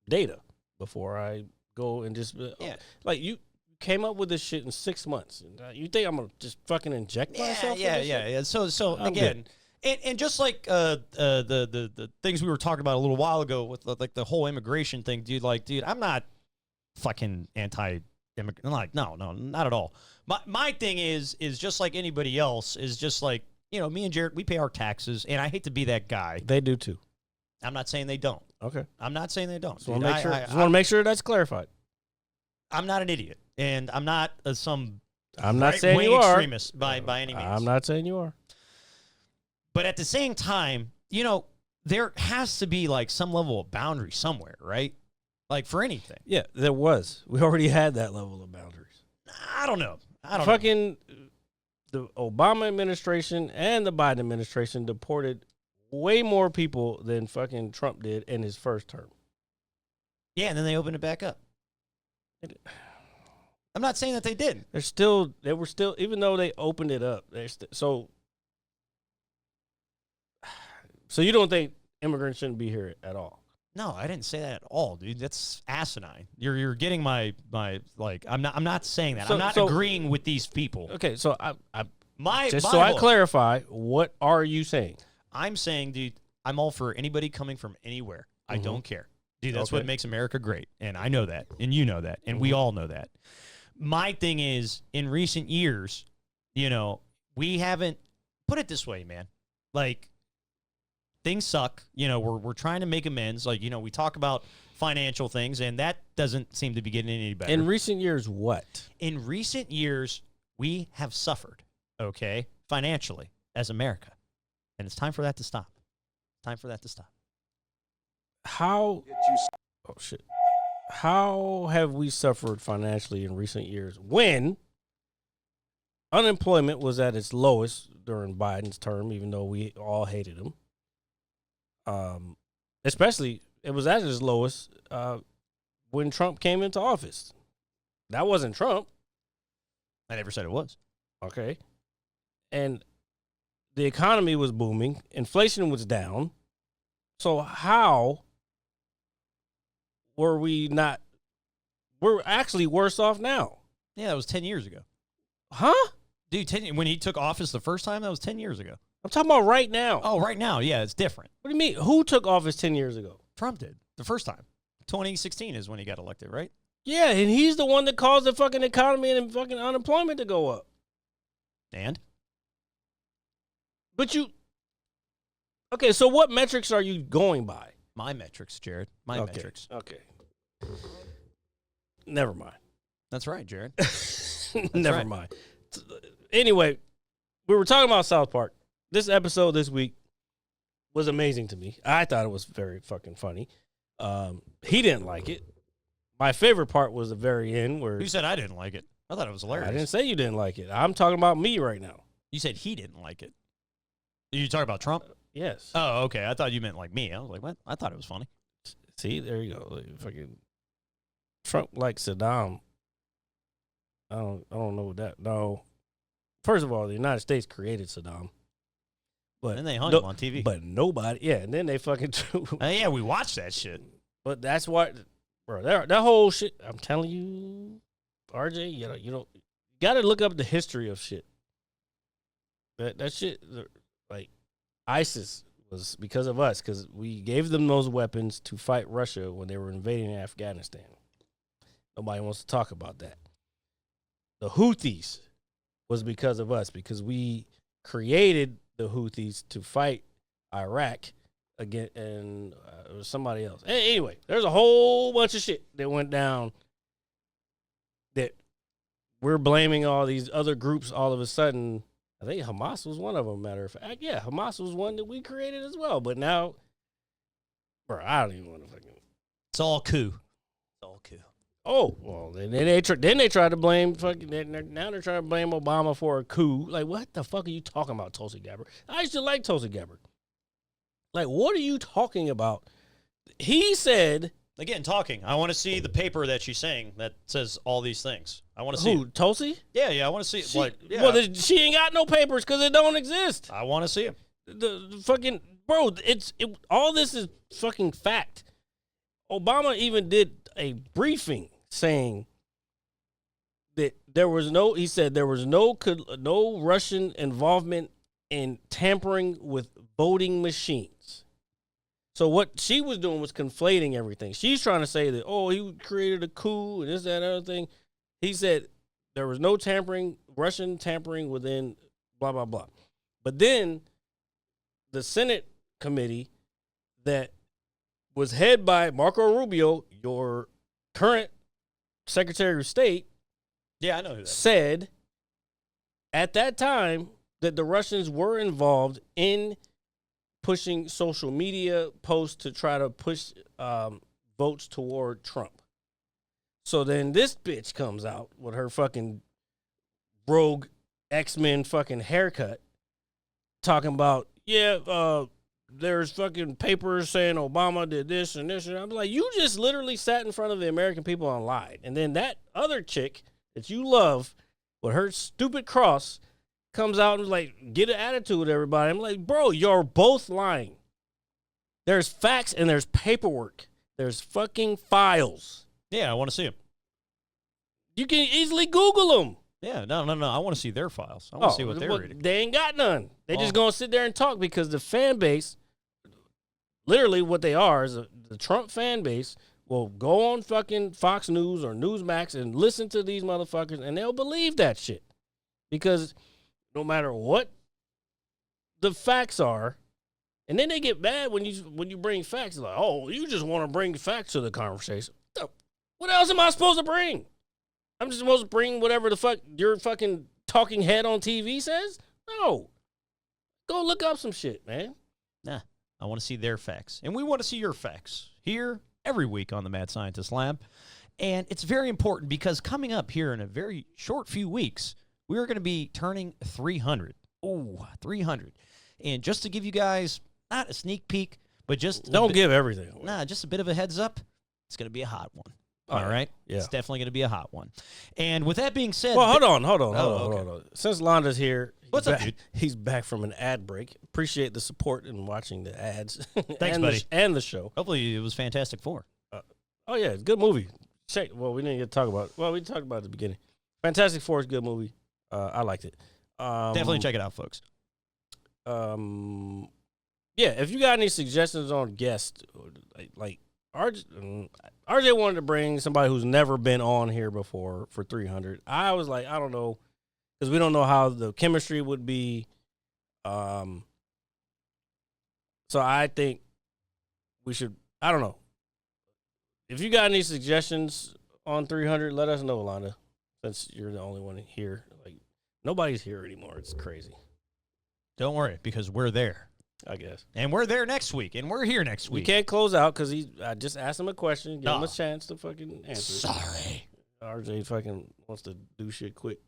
data before I go and just like you came up with this shit in 6 months. You think I'm gonna just fucking inject myself? Yeah. So again, and just like the things we were talking about a little while ago with like the whole immigration thing, dude. Like, dude, I'm not fucking anti-immigrant. Like, no, not at all. My thing is just like anybody else, is just like, me and Jared, we pay our taxes, and I hate to be that guy. They do too. I'm not saying they don't. Okay. I'm not saying they don't. Just want to make sure that's clarified. I'm not an idiot, and I'm not I'm not saying you are extremist by any means. I'm not saying you are. But at the same time, there has to be like some level of boundary somewhere, right? Like for anything. Yeah, there was. We already had that level of boundaries. I don't know. The Obama administration and the Biden administration deported way more people than fucking Trump did in his first term. Yeah, and then they opened it back up. I'm not saying that they didn't. They were still, even though they opened it up, so you don't think immigrants shouldn't be here at all? No, I didn't say that at all, dude. That's asinine. You're getting my like. I'm not saying that. I'm not agreeing with these people. Okay, so I I clarify, what are you saying? I'm saying, dude, I'm all for anybody coming from anywhere. I don't care. Dude, that's what makes America great. And I know that. And you know that. And we all know that. My thing is, in recent years, you know, we haven't, put it this way, man. Like, things suck. You know, we're trying to make amends. Like, you know, we talk about financial things, and that doesn't seem to be getting any better. In recent years, what? In recent years, we have suffered, okay, financially as America. And it's time for that to stop. Time for that to stop. How? Oh, shit. How have we suffered financially in recent years when unemployment was at its lowest during Biden's term, even though we all hated him? Especially, it was at its lowest when Trump came into office. That wasn't Trump. I never said it was. Okay. And the economy was booming. Inflation was down. So how were we not? We're actually worse off now. Yeah, that was 10 years ago. Huh? Dude, when he took office the first time, that was 10 years ago. I'm talking about right now. Oh, right now, yeah, it's different. What do you mean? Who took office 10 years ago? Trump did the first time. 2016 is when he got elected, right? Yeah, and he's the one that caused the fucking economy and fucking unemployment to go up. And? But okay, so what metrics are you going by? My metrics, Jared. My metrics. Okay. Never mind. That's right, Jared. Never mind. Anyway, we were talking about South Park. This episode this week was amazing to me. I thought it was very fucking funny. He didn't like it. My favorite part was the very end where... Who said I didn't like it? I thought it was hilarious. I didn't say you didn't like it. I'm talking about me right now. You said he didn't like it. You talking about Trump? Yes. Oh, okay. I thought you meant like me. I was like, what? I thought it was funny. See, there you go. Like, fucking Trump like Saddam. I don't know what that. No. First of all, the United States created Saddam. But and they hung him on TV. But nobody, yeah, and then they fucking yeah, we watched that shit. But that's why, bro, that whole shit, I'm telling you, RJ, you got to look up the history of shit. That shit, like, ISIS was because of us, because we gave them those weapons to fight Russia when they were invading Afghanistan. Nobody wants to talk about that. The Houthis was because of us, because we created the Houthis to fight Iraq again, and it was somebody else. Anyway, there's a whole bunch of shit that went down that we're blaming all these other groups all of a sudden. I think Hamas was one of them, matter of fact. Yeah, Hamas was one that we created as well. But now, bro, I don't even want to fucking... It's all coup. It's all coup. Oh, well, then they tried to blame fucking... Now they're trying to blame Obama for a coup. Like, what the fuck are you talking about, Tulsi Gabbard? I used to like Tulsi Gabbard. Like, what are you talking about? He said... Again, talking. I want to see the paper that she's saying that says all these things. I want to see. Who, Tulsi? Yeah, I want to see it. Yeah. Well, she ain't got no papers because it don't exist. I want to see them. The fucking... Bro, all this is fucking fact. Obama even did a briefing saying that there was no... He said there was no Russian involvement in tampering with voting machines. So what she was doing was conflating everything. She's trying to say that, he created a coup and this, that, and other thing. He said there was no tampering, Russian tampering within blah, blah, blah. But then the Senate committee that was head by Marco Rubio, your current Secretary of State, yeah, I know who that is, said at that time that the Russians were involved in pushing social media posts to try to push votes toward Trump. So then this bitch comes out with her fucking rogue X-Men fucking haircut talking about, there's fucking papers saying Obama did this and this. And I'm like, you just literally sat in front of the American people and lied. And then that other chick that you love with her stupid cross comes out and like get an attitude with everybody. I'm like, bro, you're both lying. There's facts and there's paperwork. There's fucking files. Yeah, I want to see them. You can easily Google them. Yeah, no. I want to see their files. I want to see what they're reading. They ain't got none. They just going to sit there and talk because the fan base, literally what they are is the Trump fan base will go on fucking Fox News or Newsmax and listen to these motherfuckers, and they'll believe that shit. Because no matter what the facts are, and then they get mad when you bring facts. Like, oh, you just want to bring facts to the conversation. What else am I supposed to bring? I'm just supposed to bring whatever the fuck your fucking talking head on TV says? No. Go look up some shit, man. Nah, I want to see their facts. And we want to see your facts here every week on the Mad Scientist Lab. And it's very important because coming up here in a very short few weeks, we're going to be turning 300. Ooh, 300. And just to give you guys, not a sneak peek, but just... Don't give everything away. Nah, just a bit of a heads up. It's going to be a hot one. All right? Yeah. It's definitely going to be a hot one. And with that being said... Well, hold on. Since Londa's here... What's up, dude? He's back from an ad break. Appreciate the support and watching the ads. Thanks, buddy. And the show. Hopefully it was Fantastic Four. Oh, yeah. It's a good movie. Well, we didn't get to talk about it. Well, we talked about it at the beginning. Fantastic Four is a good movie. I liked it. Definitely check it out, folks. Yeah, if you got any suggestions on guests, like RJ wanted to bring somebody who's never been on here before for 300. I was like, I don't know, because we don't know how the chemistry would be. So I think we should, I don't know. If you got any suggestions on 300, let us know, Londa, since you're the only one here. Like, nobody's here anymore. It's crazy. Don't worry, because we're there. I guess. And we're there next week, and we're here next week. We can't close out because I just asked him a question, give him a chance to fucking answer. Sorry. RJ fucking wants to do shit quick.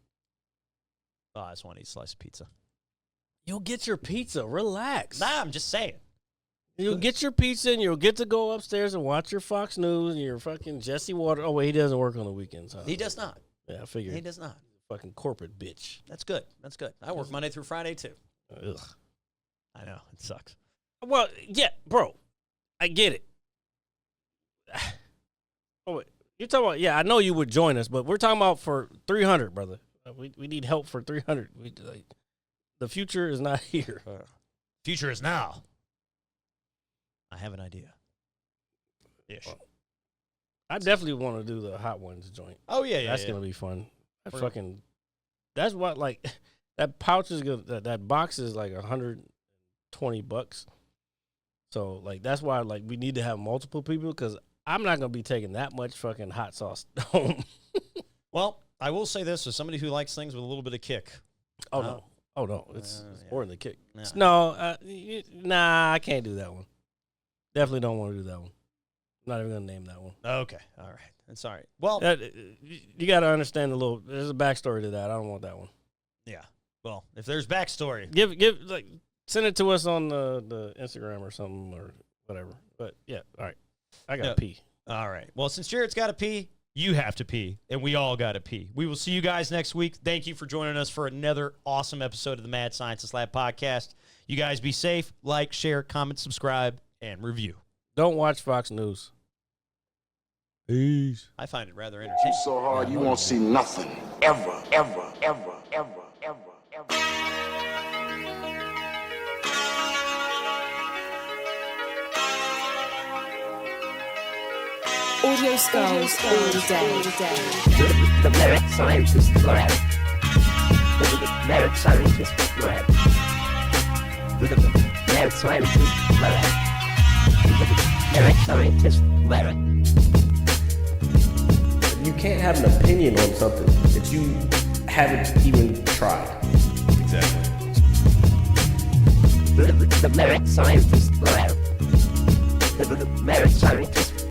Oh, I just want to eat a slice of pizza. You'll get your pizza. Relax. Nah, I'm just saying. You'll get your pizza, and you'll get to go upstairs and watch your Fox News and your fucking Jesse Water. Oh, wait, he doesn't work on the weekends, huh? He does not. Yeah, I figured. He does not. Fucking corporate bitch. That's good. That's good. I work Monday through Friday, too. Ugh. I know. It sucks. Well, yeah, bro. I get it. Oh, wait. You're talking about, yeah, I know you would join us, but we're talking about for 300, brother. We need help for 300. The future is not here. Future is now. I have an idea. Ish. Well, I definitely want to do the Hot Ones joint. Oh, yeah. That's going to be fun. That's what, like, that pouch is good. That box is like $120. So, like, that's why, like, we need to have multiple people because I'm not going to be taking that much fucking hot sauce home. Well, I will say this as somebody who likes things with a little bit of kick. Oh, no. Oh, no. It's more than the kick. Yeah. No, nah, I can't do that one. Definitely don't want to do that one. I'm not even going to name that one. Okay. All right. That's all right. Well, you got to understand there's a backstory to that. I don't want that one. Yeah. Well, if there's backstory. Send it to us on the Instagram or something or whatever. But, yeah, all right. I got to pee. All right. Well, since Jared's got to pee, you have to pee, and we all got to pee. We will see you guys next week. Thank you for joining us for another awesome episode of the Mad Scientist Lab podcast. You guys be safe. Like, share, comment, subscribe, and review. Don't watch Fox News. Peace. I find it rather entertaining. So hard you won't see nothing. Ever, ever, ever, ever, ever, ever. Audio skulls all day. The Merit Scientist Lab. The Merit Scientist Lab. The Merit Scientist Lab. The Merit Scientist Lab. You can't have an opinion on something that you haven't even tried. Exactly. The Merit Scientist Lab. The Merit Scientist